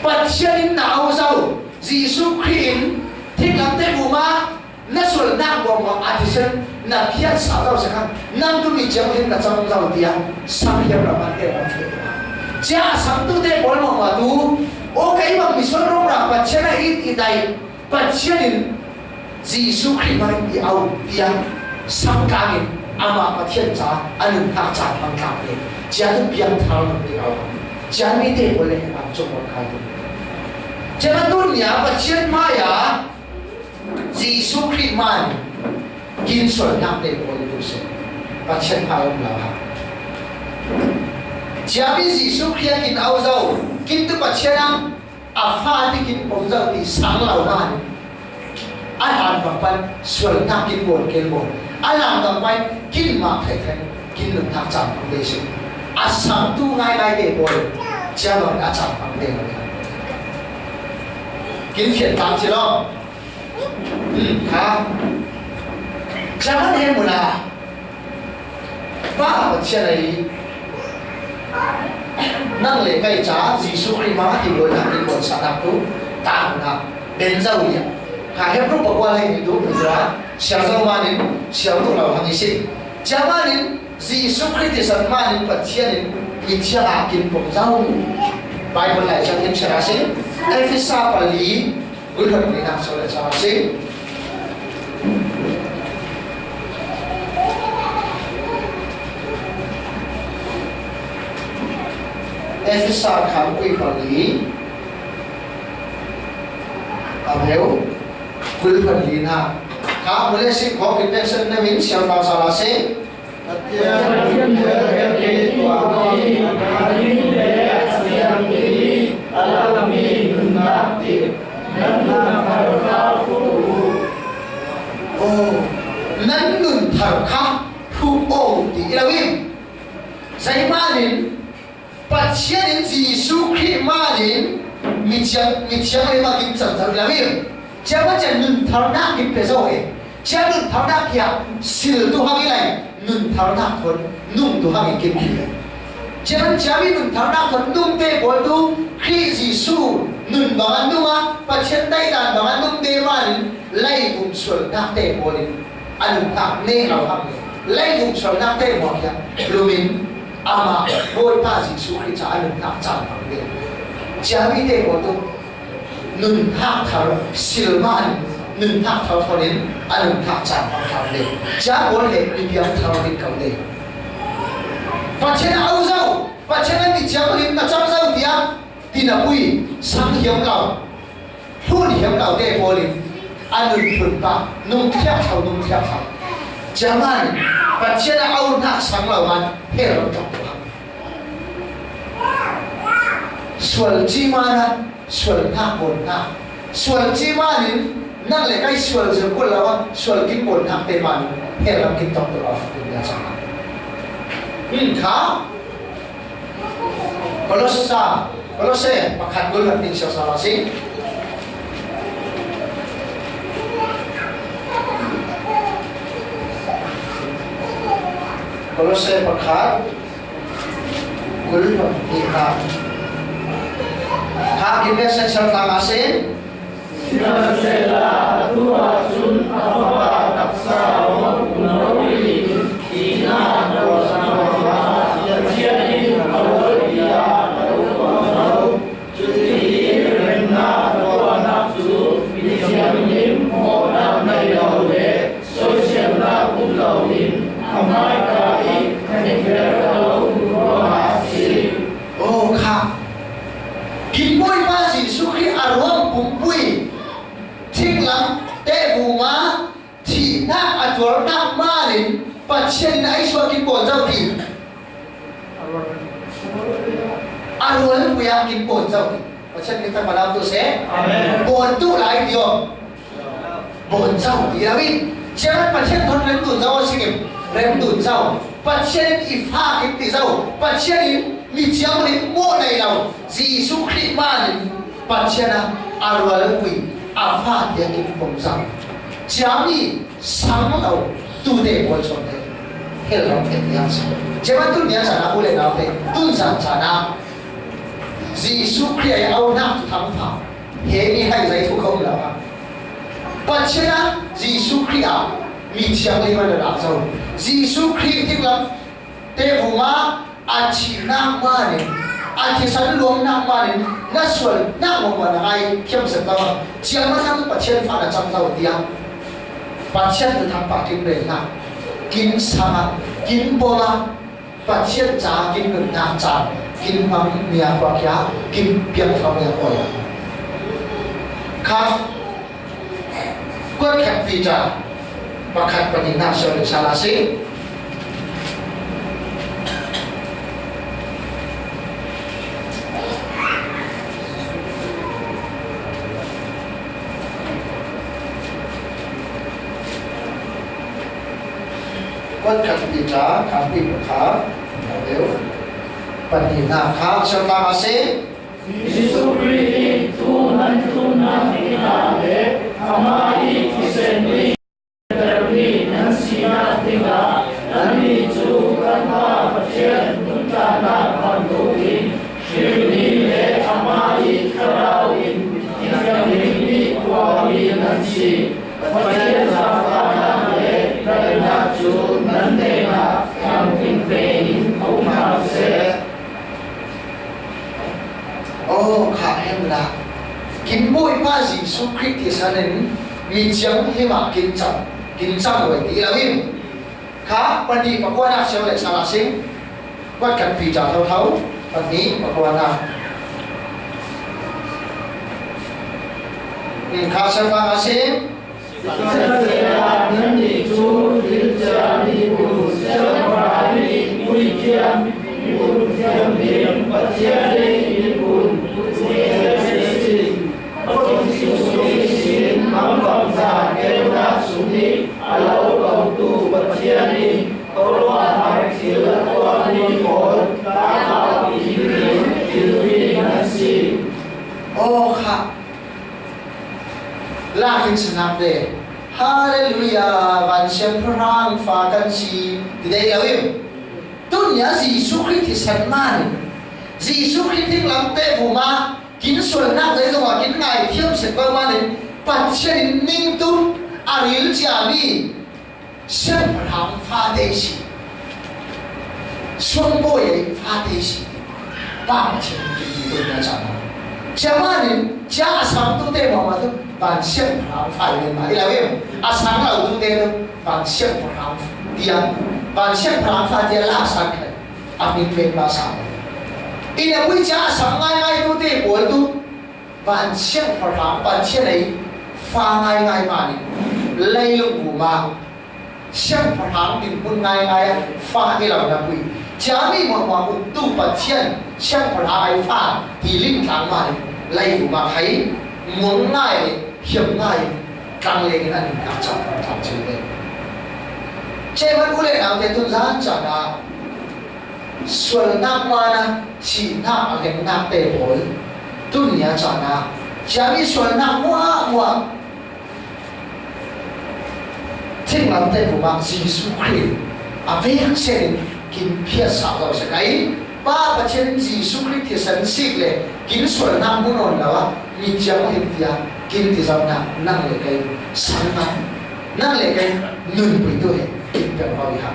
patchen in na auzau Giêsu Christ thích lắm thế bù ma nó sửa nang bom mà atisan na phiat sa rau sa kan nam tu mi jam hin na chang rau tia sam hiam ra man te man fe cha sam tu te bol ma tu o kai ma mi son rong ra patchen i dai patchen in Giêsu Christ ma i au tia sam ka ni ama patchen cha anun ha cha mang ka le cha tu biang thal ma ti au cha mi te bol le am chok ma kai tu jaman dunia patchen maya Giêsu Christ man kin sol nak te bol tu se patchen ha om la ha jabi Giêsu Christ kin au zau kin tu patchen am afa ti kin pom zau ti sang lau man an pan sol nak kin bol kel bol alam dam pai kin ma thai thai kin lum thak cham de se asam tu ngai ngai te bol jaman a cham pang de kiến thiện tám chứ đó hả chẳng hạn em một là ba một chuyện này năng lệ cây trả Giêsu Christ mà thì người làm những con sản phẩm tú tạm là đến giàu nhỉ hả hết lúc bỏ qua hay tú được ra xéo giàu mà đến xéo tu lão hàng sinh chẳng hạn đến Giêsu Christ thì sản mà đến vật thiên đến ít chia là kinh bổng giàu Bible lại trong những chuyện gì Ephesa Pali Good one, we have so let's see. Ephesa khám quy quản lý hiểu quy quản lý ha khám mới lên xin có cái tên sân nên mình xem vào sao là sẽ nan nun thar kha thu o ti lawim sai manin pathian Giêsu Christ manin mi chiang ma kim chang chang lawim chama chan nun thar na kim pe zo e cha nun thar na kya sil tu ha gi lai nun thar na thon nung tu ha gi kim ki chama chami nun thar na thon nung te bol tu Christ Giêsu nun bangan nunga pathian dai dan bangan nung te manin lai bum sul na te bolin anung tak ne lau ham ne lai bum sul na te mo kya lumin ama boy pa Giêsu Christ cha anung tak chang phang ne chami te bo tu nun hak thar silman nun hak thar thonin anung tak chang phang ne cha bol he mi biang thar ni kau ne pathian au zau pathian ni chang lim na chang zau dia tinapui sang hiam kau thun hiam kau te bolin anun thun pa nung thiap thau jaman pathian au nak sang lau man hero tak swal chi mana swal nak bon na swal chi manin nang le kai swal je ko lawa swal kin bon nak te man hero kin tak to la ya chang kha Kolose pakhat gol hat ning sa sing Kolose pakhat gol hat ning ha kita seksal tamasin
Sila tua sun apa taksa menawi ina dosa ya jadi
pathian ai so kin bon zau ti arwal puya kin bon zau ti pathian ni ta malam tu se amen bon tu lai dio bon zau ti lawi jangan pathian thon rem tu zau singim rem tu zau pathian ifa kin ti zau pathian mi chiang ni mo nei lau Giêsu Christ man pathian arwal pui afa dia kin bon zau jami sang lau tu de bon chon de hel ram phe yang sa jangan tu nya sana ule na phe tun san sana Giêsu Christ ai au na tu tham pha he ni hai zai thu không la pathian Giêsu Christ mi chiang ni ma da zau Giêsu Christ tik lam te vuma a chi na ma ni a chi san luang na ma ni na sual na mo ma na ai khiam sa ta chiang ma tham pathian pha na cham zau dia pathian tu tham pa kin re na kin sama kin bola pathian cha kin ngun na cha kin mam nia kwa kya kin piang thau nia ko ya kha kwat khat pi cha pakhat pani na so le sala se quất khát bị trả khám bị một khá nếu bận đi na khá sau ta mà sẽ
Giêsu Christ tu nan tu na ni na le amai kiseni terbi nan sina tinga nani chu kan ha pathian nun ta na kan tu in shri le amai karau in tiga ni kwa ni nan si pathian sa ka le na chu nan de na yang kin ve in au ma se
ô khá em là kinh bôi ba Giêsu Christ thì sao nên mi chiang hi ma kinh chăm rồi tí là im khá bận đi mà qua na xem lại sao là sinh quát cần phi trả thâu thấu bận đi mà qua na khá xem pha là sinh ô khá la hin sanam de hallelujah van xem prang pha kan si thì đây là im tu nya Giêsu Christ thì san man Giêsu Christ thì làm te vu ma kin sol na dai zo kin ngai thiam se ba ma ne pat chen ning tu aril cha mi xem prang pha de si xuân bôi pha de si ba ma chen kin tu nya cha na cha ma ne cha sang tu te ma tu van xem prang pha le ma ila im a sang lau tu te van xem prang dia van xem prang pha dia la sang khai a min pe ma sang ina quý cha sang ngay tu te bol tu van xem prang van xem này pha ngay ma ni lei lu bu ma xem prang din pun ngay pha ke lau na quý cha mi mo mo tu pa chen xem prang ai pha thì linh thang ma ni lei bu ma khai muốn ngay hiểm ngay càng lên anh càng chậm thằng chịu lên chế mất ule nào để tuân giá trả là xuân nam na chỉ nam ở cái nam tề bối tuân nhớ trả là chả biết xuân nam mua thiên làm tề của bạn Giêsu Christ à biết xem kim phía sau đó sẽ cái ba bậc trên Giêsu Christ thì sẵn xịt lệ kim xuân nam muốn nói là mi chẳng hiện tia kim thì sao nào năng lệ cái sáng mắt năng lệ cái nhuận bị tôi kim phải vào đi học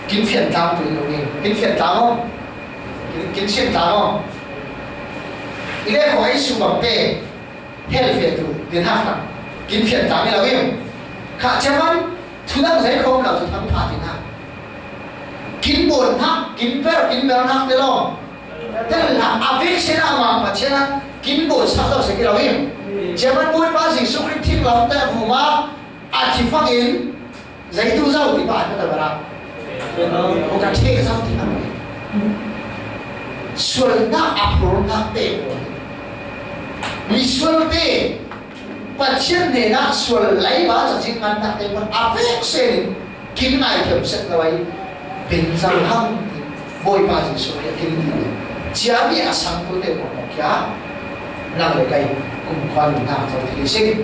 kim phiền tam tuổi rồi kim phiền tam không kim phiền tam không ile hỏi sự bảo vệ hết phiền tu đến học nào kim phiền tam là biết khả chắc lắm thứ đang dễ không là thứ thắng phá thì nào kim buồn hắc kim béo hắc thế lo tức là áp sẽ là mà phải chứ kim buồn sao đâu sẽ cái đâu im chỉ mất bôi ba gì số khít thiên lòng tại vùng mà chỉ phát in giấy tu dâu thì bạn có thể bảo là một cái thế dâu thì ăn xuân na apro na tê mi xuân tê và chiến này na xuân lấy ba giờ chính ăn na tê còn áp sen kín này thì sẽ là vậy bình dân hăng bôi ba gì số khít thiên này chỉ bị asang tu tê một kia năng lực cái cùng quan na trong thì sinh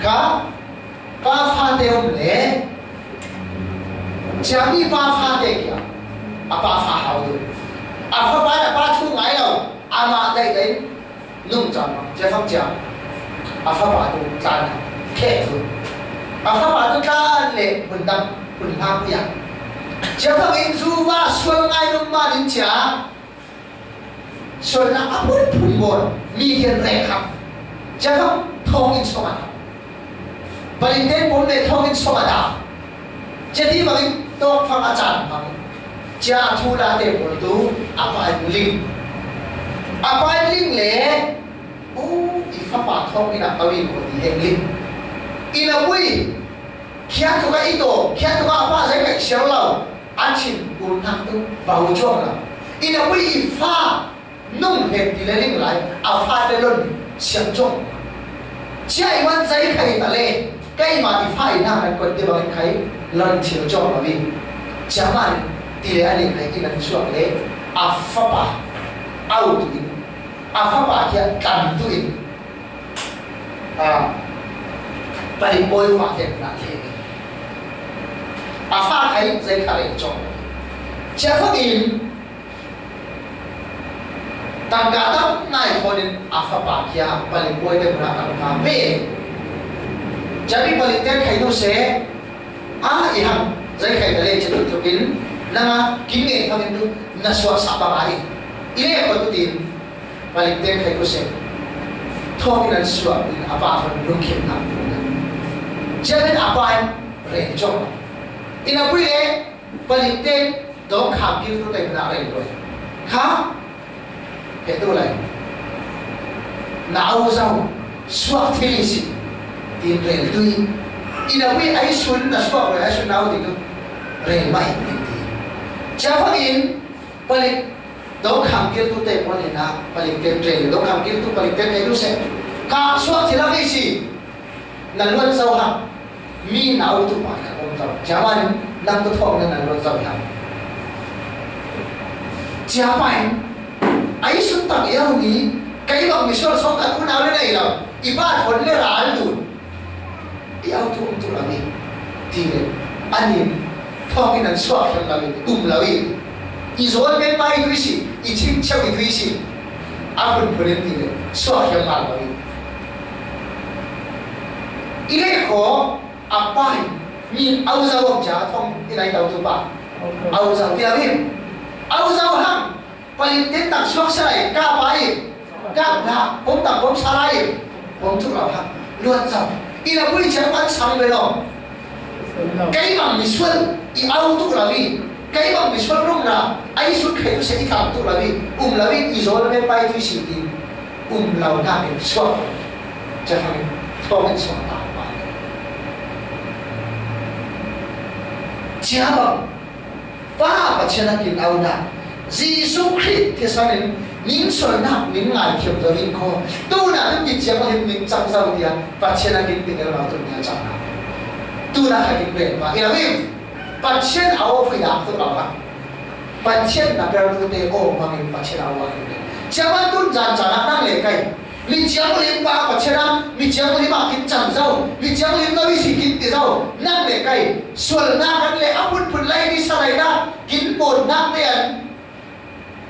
cả ba pha tê ông lẽ chỉ bị ba pha tê kia ba pha hậu rồi pha ba là ba thu ngay đâu mà đây đấy nung chọn chế phong trào pha ba tu chán khẽ rồi pha ba tu chán lệ bùn đâm bùn ham bia chế phong in du va xuân ngay nung ma đến chả xuân là bún bún bột mi hiền rẻ khắp chế phong thông in số mặt balik tên bốn để thông in số mặt đảo chế thì bằng tôi phong chán bằng cha thu la te bol tu apa ling le ifa pa thong ina tawi ko di engling ina wi khia tu ka ito khia tu ka apa sai ka shel lo achin bul nak tu bau chong la ina wi ifa nung he di le ling lai afa de lon siam chong chai wan sai khai ta le kai ma ifa ina kan ko de ba khai lon thiu chong ma wi chaman thì anh em thấy cái lần xuống đấy pháp bà ao tuổi pháp bà kia cầm tuổi vậy bôi hòa thêm là thế pháp thấy dây khá là trọng chế phát in tăng cả tóc này có đến pháp bà kia vậy bôi thêm là tăng cả bê chế bị balik tên khai đâu sẽ ý hằng dây khai lên chế được kín nama kini kami tu naswa sabang hari ini apa tu tin balik tem kai ko se thong nan swa in apa pun lungkin na jangan apa re chong ina puile balik tem dong kham ki tu tai na re rồi kha he tu lai nau zau swa thili si tin re tui ina pui ai sun na swa rồi ai sun nau ti tu re mai cha phát in balik đâu khám kia tu tệ quan hệ balik tiền tiền đâu khám kia tu balik tiền này tu sẽ cả suốt thì là cái gì là luôn sâu hẳn mi nào tu mà cả ông giàu cha bạn đang tu thong nên là luôn giàu hẳn cha bạn ấy xuất tặng yêu ní cái bằng mình xuất sống cả cũng nào lên này rồi ibadahคนเลยร้านดูyêu tu tu là gì thì anh em thong cáiนั้นswapกันเลยเลยอีโซนเป็นไปด้วยสิอีชิมเช่าด้วยสิอาคุณคนนี้เนี่ย swap กันมาเลยอีเล่ขออาไปมีเอาเจ้าของจ่าท่องที่ไหนเต่าตัวบ้าเอาเจ้าเดียวนี่เอาเจ้าห้างผลิตเต็มตักช่วงใส่กล้าไปกล้าหน้าผมตักผมสลายผมทุกเราห้างล้วนเจ้าอีเราไม่ใช่วันสั่งไปหรอกcái bằng mình xuân i ao tu là vì cái bằng mình xuân lúc nào ai xuân khởi sẽ đi làm tu là vì là vì i rồi lên bay tuy sự thì lâu na mình xuân cho phải cho mình xuân tạo mà chia bằng ba và chia là kinh ao na Jesus Christ thì sao mình xuân na mình ngài thiệp cho mình khó tu là nó bị chia bằng mình chăm sóc thì và chia là kinh tình là tu nhà chăm nào tu na hai kinh và ina vi bắt chen ao phải làm tu nào bắt chen là cái tu te o mà mình bắt chen ao vậy chẳng tu dàn dàn năng lệ cái mình chẳng liên ba bắt chen mình chẳng liên ba kinh chẳng sao mình chẳng liên cái gì kinh thì sao năng lệ cái xuân na cái lệ áp phun lấy đi sau này na kinh bồn năng tiền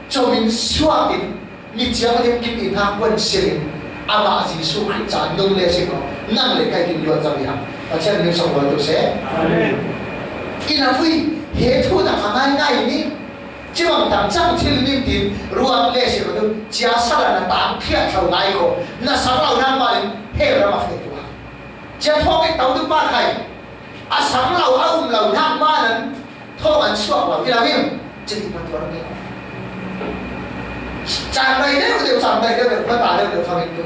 cho mình xóa kinh mình chẳng liên kinh thì thang quân sinh ama Jesus Christ trả nông lệ sinh năng lệ cái kinh luật ra vậy và trên những sông nói tôi sẽ ina vui hệ thu đã khang ngay ní chứ bằng tạm trong thiên liên tín ruộng lệ sẽ có được chia sẻ là tạm thiệt thầu ngay cô na sáng lâu năm mà hệ ra mà phải tua chia thô cái tàu thứ ba khai sáng lâu lâu năm mà nên thô ăn suốt lâu ina biết chỉ mà thua nó chẳng này đấy đều chẳng này đều được phát tài đều được phang được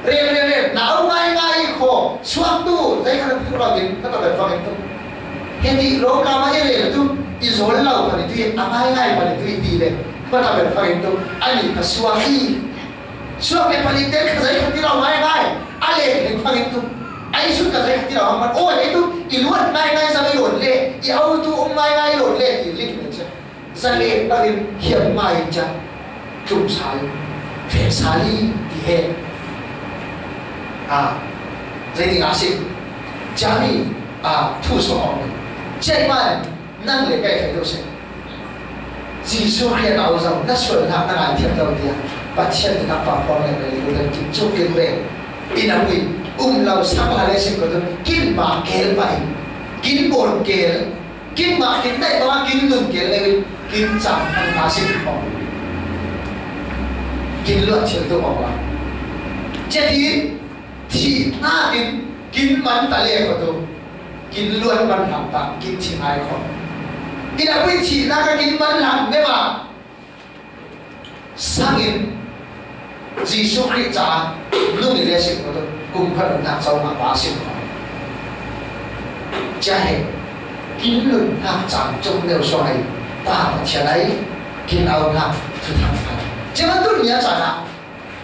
re nào ngay khổ suốt tu dây khăn tu lao đến các bạnฟังtu hiện thị lô ca mà re tu izol lao pada tu ngay pada tu ti le các bạnฟังtu ani kasuangi suốt cái paling cái dây khăn lao ngay ale yangฟังtu ai suốt cái dây khăn lao mà ôi itu iluat ngay sampai lột le iau tu ngay lột le thì lịch mình sẽ ra le bao nhiêu hiểm ngay chắc chung sai về sai thì hết jadi ting asik jami thu so ong chạy mà năng lực cái đâu sẽ Giêsu hiện ảo rằng nó xuân hạng năng ai thiệt đâu thì bắt chân thì nắp vào phong này rồi lần chụp chụp kinh về in áo quỳ lâu sáng là lên sinh của tôi kinh mà kêu vậy kinh bồn kêu kinh mà kinh đây mà kinh ngừng kêu lên kinh chẳng thằng ta sinh không kinh luận chuyện tôi bảo là jadi thì na kinh man ta lệ của tôi kinh luận man làm ta kinh chỉ ai không kinh là quý chỉ na cái kinh man làm đấy mà sang in Giêsu Christ trả lúc này lệ sinh của tôi cùng phần là nạp sau mà bá sinh không chạy kinh luận nạp chẳng trong đều xoay ta mà chia lấy kinh ao nạp thứ thằng phải chứ mà tôi nhớ trả nạp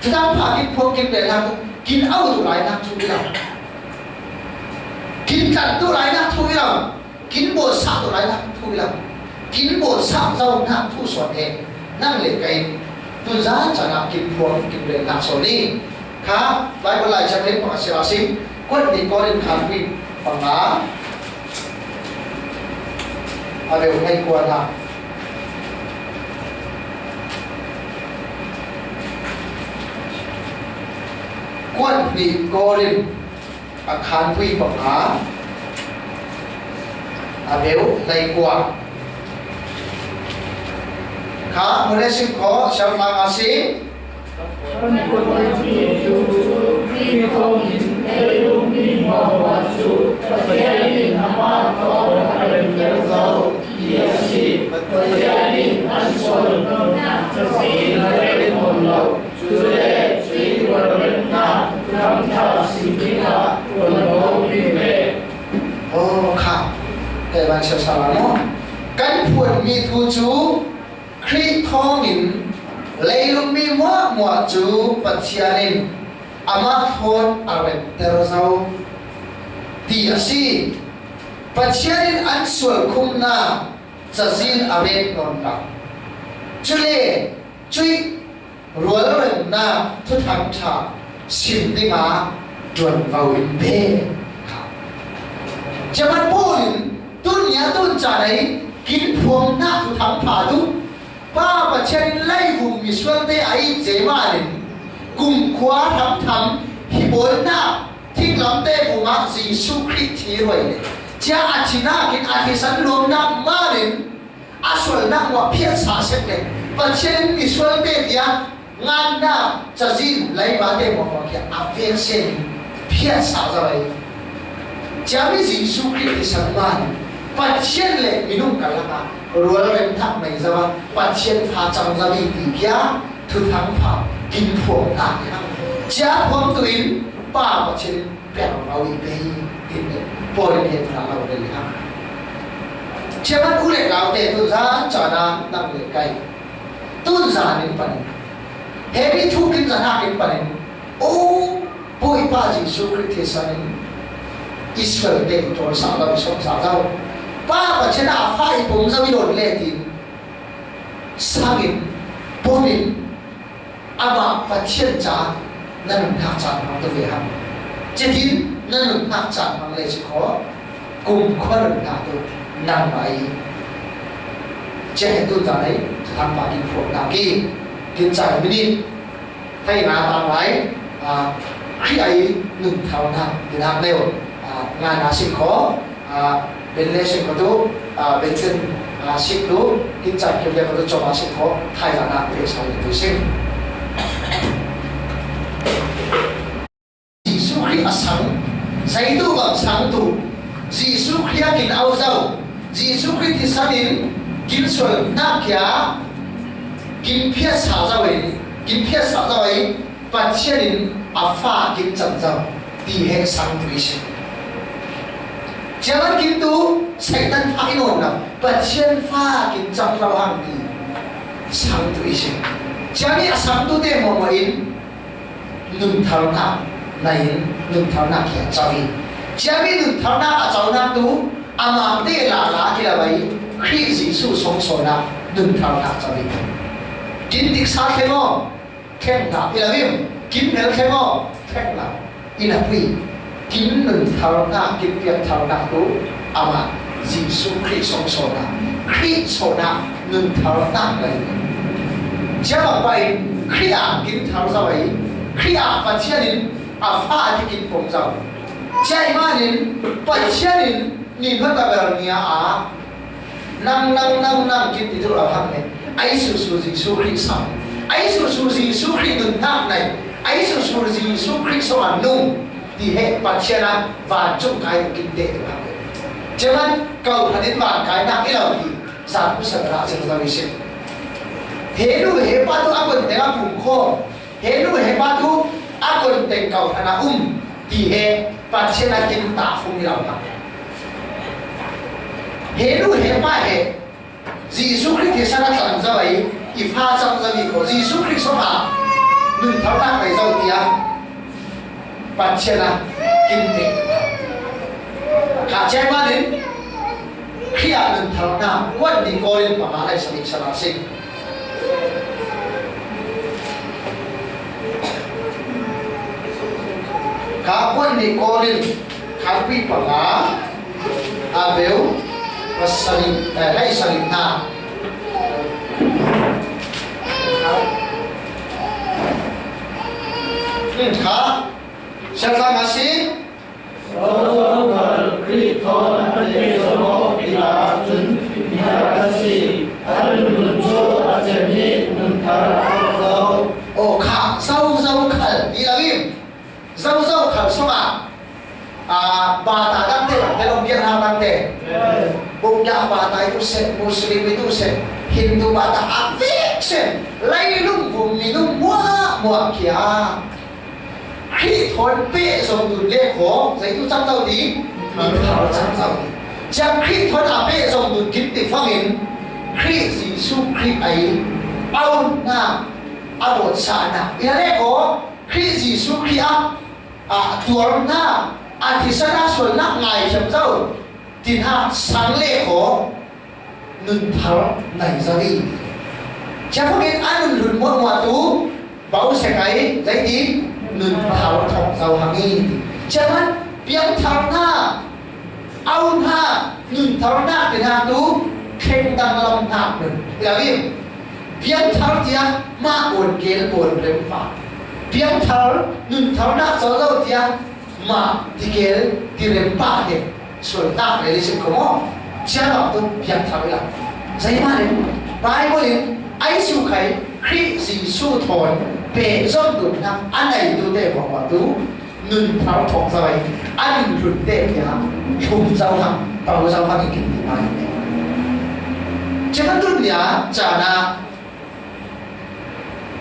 thứ thằng phải kinh phong kinh để làm kinh ao tụ lại nạp thu lòng kinh cặn tụ lại nạp thu lòng kinh bộ sạo tụ lại nạp thu lòng kinh bộ sạo rau nạp thu soạn hệ năng lực cái tôi giá trả nạp kinh phong kinh để nạp soạn đi khá lại chẳng đến bằng sự sinh quân thì có đến khám quy bằng lá đều ngay qua nạp quân bị có đến khán quy bằng á nếu này qua khá một lẽ sinh khó sẽ mang á sĩ khá cái bạn sẽ sao nó cánh phuận mi thu chú khi thong in lấy lum mi mua chú bát chianin amat thon avet terozau ti asi bát chianin an sual khum na chazin avet non la chule chui rual ren na thu tham tha sim dinga tuan vào in be Jaman pun dunia tu cari kin pun nak tu tanpa tu, bapa chen lai vùng misual te ai jemanin, kum kuat tam hibol na, ting lam te vùng mak Giêsu Christ hi rồi ne, cha achina kin atisan lom na manin, asal na wa piat sa sek ne, bapa chen misual te dia ngan na chazin lai ba te mo kia afen sen piat sa rồi. Jami Giêsu Christ sangman patient le minum kalaka rual rem thak mai zawa patient pha chang zawi ti kya thu thang pha kin phom na ya cha phom tuin pa patient pe awi pe tin ne pol ne thna lo de ha cheman ule law te tu za chana nang le kai tu za nin pan heavy thu kin za ha kin pan o poi pa Giêsu Christ sanin Israel te to sa la so sa zau pa pa chena fa I pom zawi don le tin sagin pomin ama pa chen cha nan ha cha ma to ve ham chetin nan ha cha ma le chi kho kum khon na to nam mai che tu ta nei tham pa din pho na ki kin cha mi thay na ta mai khi ai ngừng thao na thì làm đều ngài đã sinh khó bên lê sinh có tu bên chân sinh tu kinh chạy kiểu việc có tu cho mà sinh khó thay ra nào để sau để sinh Giêsu Christ sáng giấy tu bằng sáng tu Giêsu Christ kinh áo dầu Giêsu Christ thì sáng đến kinh xuân nát kia kinh phía xả ra vậy kinh phía xả ra vậy ปัจเจนินอาฟ้ากินจังจังดีเหตุสังตุยเชjangan gitu setan pakai nona pasien fa kin jam rawang di sang tu isi jadi sang tu deh mau main nun thau na nain nun thau na kia cawi jadi nun thau na acau na tu amam deh la kira bayi krisis su song sona nun thau na cawi kin dik sa kemo keng na ilavim kin mel kemo keng na inapui kín nâng thảo na kín việc thảo na tu ama Giêsu Christ song sona Christ sona nâng thảo na này chỉ là vậy Christ kín thảo ra vậy Christ phát triển pha thì kín phong giao chạy mà nên phát triển nhìn hơn cả về nhà năng kín thì thôi là hăng này ấy sự Giêsu Christ sao ấy sự Giêsu Christ nâng thảo này ấy sự Giêsu Christ song là nung thì hệ bát chia na và chung cái kinh tế được làm được. Cho nên cầu là đến bàn cái nặng cái đầu thì giảm cũng sợ ra sẽ ra việc. Hệ nu hệ bát tu ác quần tên là phùng khô, hệ nu hệ bát tu ác quần tên cầu là thì hệ bát chia na kinh tạ phùng đi làm được. Hệ nu hệ bát hệ Giêsu Christ thì sao nó chẳng ra vậy? Thì pha trong ra việc của Giêsu Christ số mà đừng tháo ra phải giàu tiền. Bát chia na kinh tế cả trái mà đến khi mình thảo na quân đi coi lên mà lại sang sang sinh cả quân đi coi lên khám pi bằng á Abel và sang lại sang na khá Siapa masih?
Sosok Kristus Yesus dilatun dikasih alunjo ajeni nuntar
Oh kah zau khal di lagi zau khal sama bata dante belum dia dante punya bata itu set Muslim itu set Hindu bata apik set lain minum muak kia khi thôn bê dùng đùn lê khổ giấy tu trăm dâu tí mình thảo trăm dâu chẳng khi thôn bê dùng đùn kín thì phong hình khi Giêsu Christ ấy bao na bột xả na ý lê khổ khi Giêsu Christ tuần na thì sẽ ra xuân nắp ngày chấm dâu thì sáng lê khổ nâng thảo này ra đi chẳng phong hình ăn nâng mua tú bảo sẽ cái giấy tí nâng thảo thọc giàu hàng y cho nên biếng thảo na ao na nâng thảo na thì hàng tú khen tăng lòng hạp mình là vì biếng thảo thì mà buồn kén buồn rếm phạt biếng thảo nâng thảo na giàu giàu thì mà thì kén thì rếm phạt thì xuân ta để đi xem có mò cha bảo tôi biếng thảo là giấy mà đấy bài bố lên ai siêu khai khi Giêsu thôn bề rộng đùn na anh này tu để bỏ tú nâng thảo thọc ra vậy anh rụt để kia chung giao hàng bảo giao hàng kinh tế này cho nên tôi nhớ trả na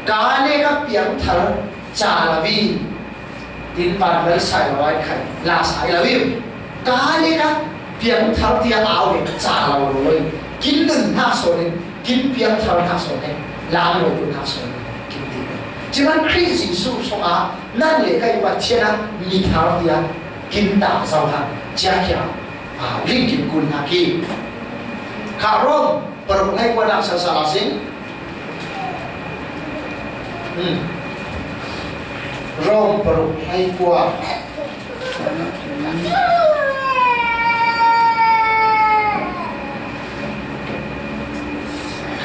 cá lê các tiếng thở trả là vì tin bạn lấy xài vào anh khai là xài là vì cá lê các tiếng thở thì áo để trả là rồi kín đừng hạ số lên kín tiếng thở hạ số lên làm rồi đừng hạ số lên cho nên khi Giêsu sống nên lễ cái vật thiên mi thảo dia kinh đạo giao hàng chia kia linh kinh quân hà kỳ khảo rôm bậc ngay qua đạo sa la sinh rôm bậc ngay qua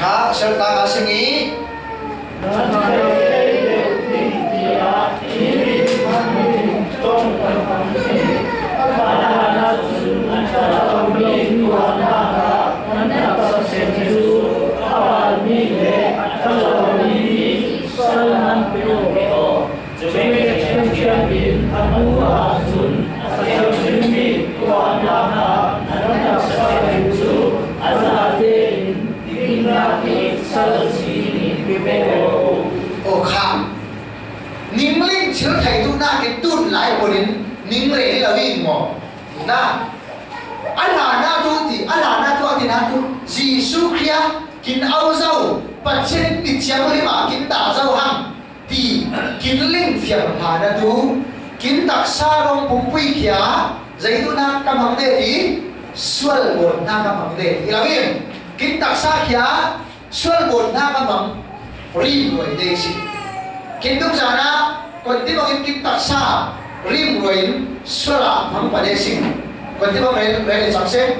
khá serta sinh ý
Salsi ni
ngò na anh na tu thì anh na tu thì na tu Giêsu Christ kín áo dâu và trên bị chéo đi mà kín tả dâu hăng thì kín linh phiền hà na tu kín đặc sa rong bung quy kia giấy tu na cầm hàng đề thì xuân buồn na cầm hàng đề thì là im kín đặc sa kia xuân buồn na cầm hàng rim rồi đề gì kín đúng ra na còn tiếp bằng kín đặc sa rim rồi xuân là hàng bà đề gì còn tiếp bằng về chẳng xem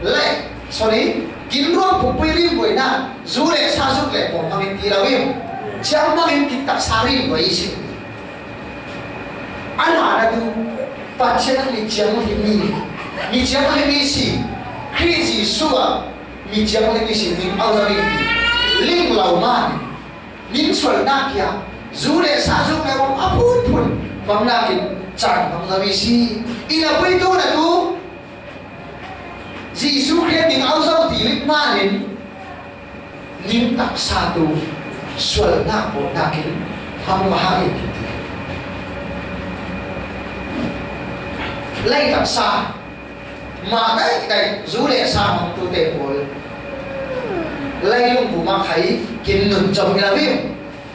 lệ sorry kín ruộng bung quy rim rồi na dù lệ sa giúp lệ một hàng tí là im chẳng mang kín đặc sa rim rồi gì anh là tu pasien ni jangan ni jangan ni si krizi suah ni jangan ni si ni awal ni ling lau man ning sual nak ya zure sasu memang apun pun bang nakin cang bang nabi si ina pun tu na tu Giêsu Christ ning awal di ling man ning tak satu sual nak pun nakin ham mahal lấy đặc xa mà đấy dù lệ xa không tu tệ bồi lấy luôn vụ mà thấy kiến ngừng trong cái là viêm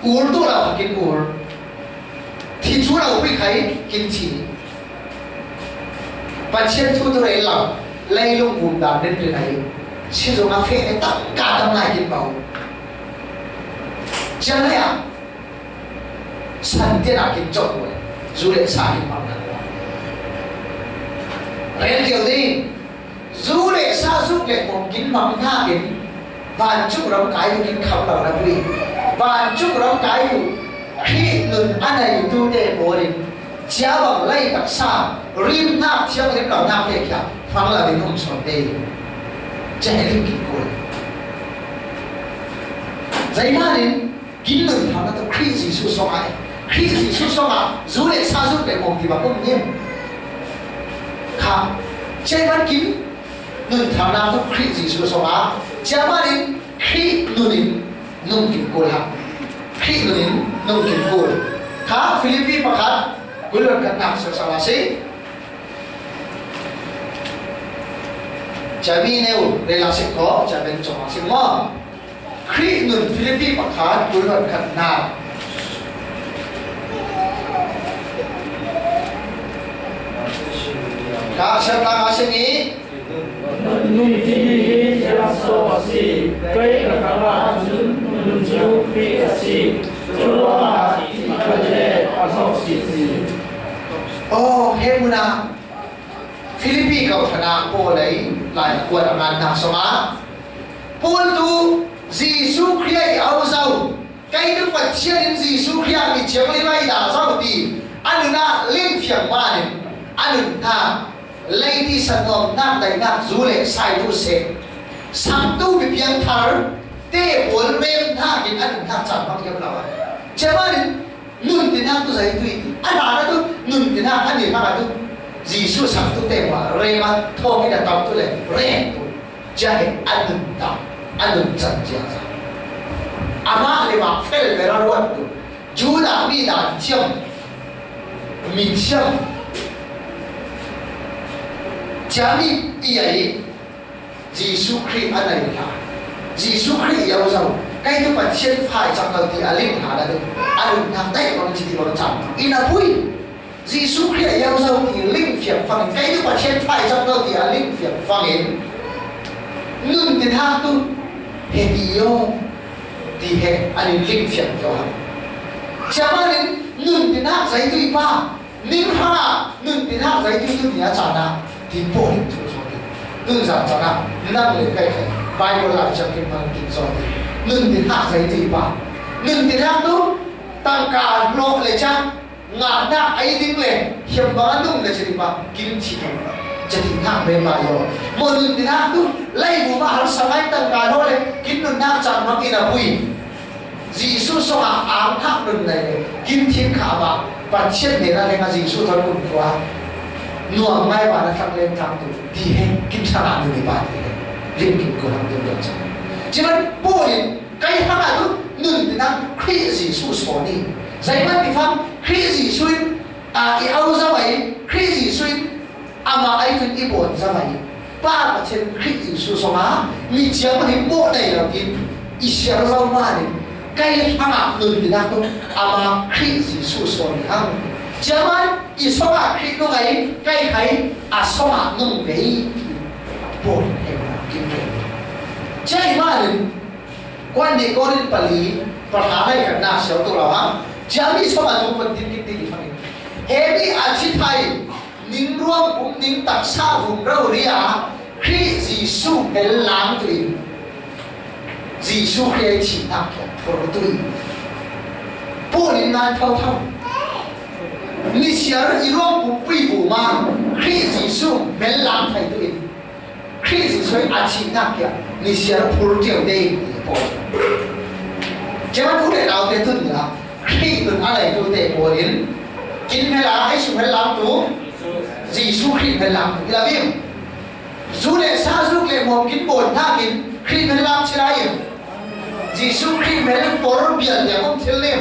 uống tu là kiến uống thì chú nào biết thấy kiến chỉ và trên thu tôi lấy lòng lấy luôn vụ đàn đến từ này xin dùng áp phê tất cả tâm lại kiến bảo chẳng lẽ à sẵn tiên là kiến trọng rồi dù lệ xa kiến bảo Rèn kiểu gì dù lệ xa giúp lệ một kín mong tha kín và chúc rộng cái của kín khẩu đầu là quý và chúc rộng cái của khi ngừng anh này tu đề bố đình chéo bằng lây đặc xa rim nạp chéo bằng đầu nạp đề kìa phăng là đến hôm sổ đề chạy lên kín cuối giấy ma đến kín ngừng thằng nó tôi khi gì su song ai khi gì su song à dù lệ xa giúp lệ một thì bà không nghiêm khám chơi văn kín ngừng thảo nào tôi khi gì số số á chả mà đến khi nunin nung kín cô là khi nunin nung kín cô khá Philippines mà khá cuối luật cận nặng sự sao là xí chả mi nêu đây là sẽ có chả bên trong sẽ mò khi nun Philippines mà khá cuối luật cận nặng Kak siapa kasih ni?
Nunti jaso asi, kai kakak menuju kreasi, coba ikale asal sisi.
Oh, hemuna. Philippines kau kena polai, lain kuat aman nak sama. Pol tu Giêsu Christ au sau, kai tu patient Giêsu Christ ni jangan lagi dah sau di. Anu nak lim fiang mana? Anu nak lấy đi sản phẩm nam đại nam du lịch sai tu sẽ sang tu bị biếng thar tê bốn bên tha cái ăn tha chẳng bao nhiêu nào chế mà đi nương tiền nam tu giải tùy ăn nào đó tu nương tiền nam ăn gì mà tu Giêsu sang tu tê mà rê mà thôi cái là tao tu lệ rê tu chơi ăn nương tao ăn nương chẳng chia ra ama le mà phê về ra luôn tu chú đã bị đàn chiêm mình chiêm Jami iyai Giêsu Christ anh này là Giêsu Christ yêu dấu cái thứ mà trên phải trong đầu thì linh hà đã được anh làm đấy bằng chỉ bằng chẳng ina vui Giêsu Christ yêu dấu thì linh phiền phẳng cái thứ mà trên phải trong đầu thì linh phiền phẳng đến ngưng tiền ha tu hệ yêu thì hệ anh linh phiền cho hắn chả mà đến ngưng tiền ha giấy tùy ba nín ha ngưng tiền ha giấy tùy tu thì chả nào thì bộ định thủ rồi ngưng rằng cho nào năm người cây này Bible lại trong kinh văn kinh rồi ngưng tiền hạ giấy thì bảo ngưng tiền hạ đúng tăng cả lộ lệ trang ngã nạ ấy đứng lệ hiểm bá đúng là chỉ bảo kim chỉ thủ chỉ hạ bên bài rồi một ngưng tiền hạ đúng lấy vụ mà hắn sáng anh tăng cả thôi kim ngưng hạ chẳng nó kia là vui Giêsu so ám hạ đừng này kim thiên khả bảo và chết để ra đây là Giêsu thật cùng quá nuông mai và nó thăng lên thăng tụ thì hết kim sa làm được bài thế liên kim của hàng tương tự chỉ là bố điện cái thằng nào cũng ngừng thì đang khi gì su sổ đi giải mất thì phong khi gì suy i au za mai Christ suin ama ai tun ibon za mai pa pa chen Christ su so ma mi chia ma hi mo dai la kin i sia ra ma ni kai hanga nun bi na to ama Christ su so ni hang Jaman i so ma Christ no ngai kai khai a so ma nung vei bon he ma kin ke chai ma ni quan đi có đến Pali và thả đây cả na xéo tôi là hả Jami so ma tu kon tin tin tin phang hebi achi thai ning ruam cũng ning tak sa vùng rau ria Christ Giêsu bel lang tui Giêsu khơi chỉ nak ya for tui Polin nan thau thau ni siar i ruam cũng pri bu ma Christ Giêsu bel lang thai tui Christ Giêsu achi nak ya ni siar phur tiao dei po Jangan boleh tahu dia tu lah. Khi được ai tu tệ của đến kín hay là hay sủng hay làm tu Giêsu khi hay làm là biết dù lệ xa dù lệ một kín bổn tha kín khi hay làm chỉ là gì Giêsu khi hay làm bổn biển để không thiếu liêm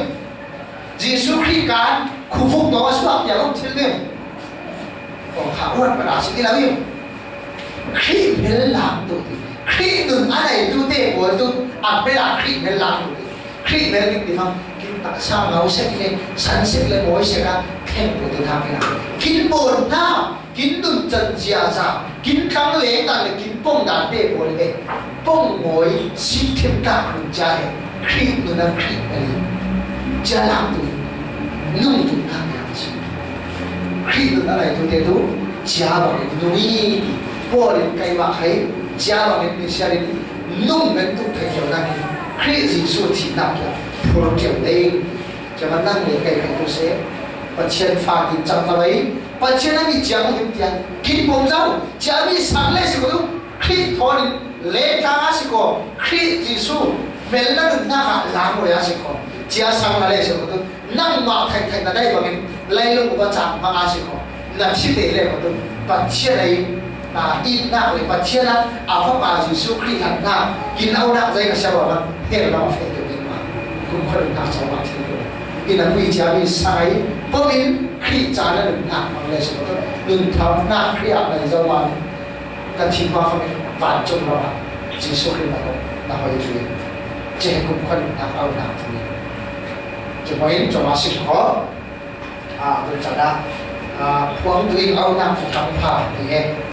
Giêsu khi cán khu phục nó suốt để không thiếu liêm còn khảo luận và đã sẽ là biết khi hay làm tu khi được ai tu tệ của tu ăn phải là khi hay làm tu khi về cái địa phương kinh tại sao ngấu sẽ lên sẵn sẽ lên mối sẽ ra khen của tôi tham cái nào kín bồn na kín đun chân chia ra kín kháng lệ ta là kín bông đàn bê của lệ bông mối xin thêm cả mình cha hệ khi tôi đang khi này cha làm tôi nung tôi tham làm gì khi tôi đã lại tôi thấy tôi cha bảo cái tôi đi bỏ đến cây bạc ấy cha bảo cái mình sẽ đến nung đến tôi thấy nhiều năng Christ Giêsu chỉ nằm là phù triệu đây cho nó năng để cái tôi sẽ và trên pha thì trong vào đấy và trên nó bị chẳng những tiền khi bông rau chả bị sáng lên sự đó khi thôi lễ ca sự có Christ Giêsu mình là được na làm rồi sự có chả sáng lên sự đó năng mà thành là đây mà mình lấy luôn một chạm mà sự có là chỉ để lấy một đó và trên này in na rồi và chia na pháp bà Giêsu Christ là na in áo na dây cái sao mà hiện nó phải được đến mà cũng không được sao mà thế được in là quy chế mình sai bởi vì khi trả lời được na mà lấy số đó đừng tháo na khi áp này do mà cái thiên hoa phong vạn trong đó Giêsu Christ là hồi chuyện chế cũng không được áo na thế cho mấy cho mà sinh khó tôi trả ra quang tuyên áo na phải thắng phá thì nghe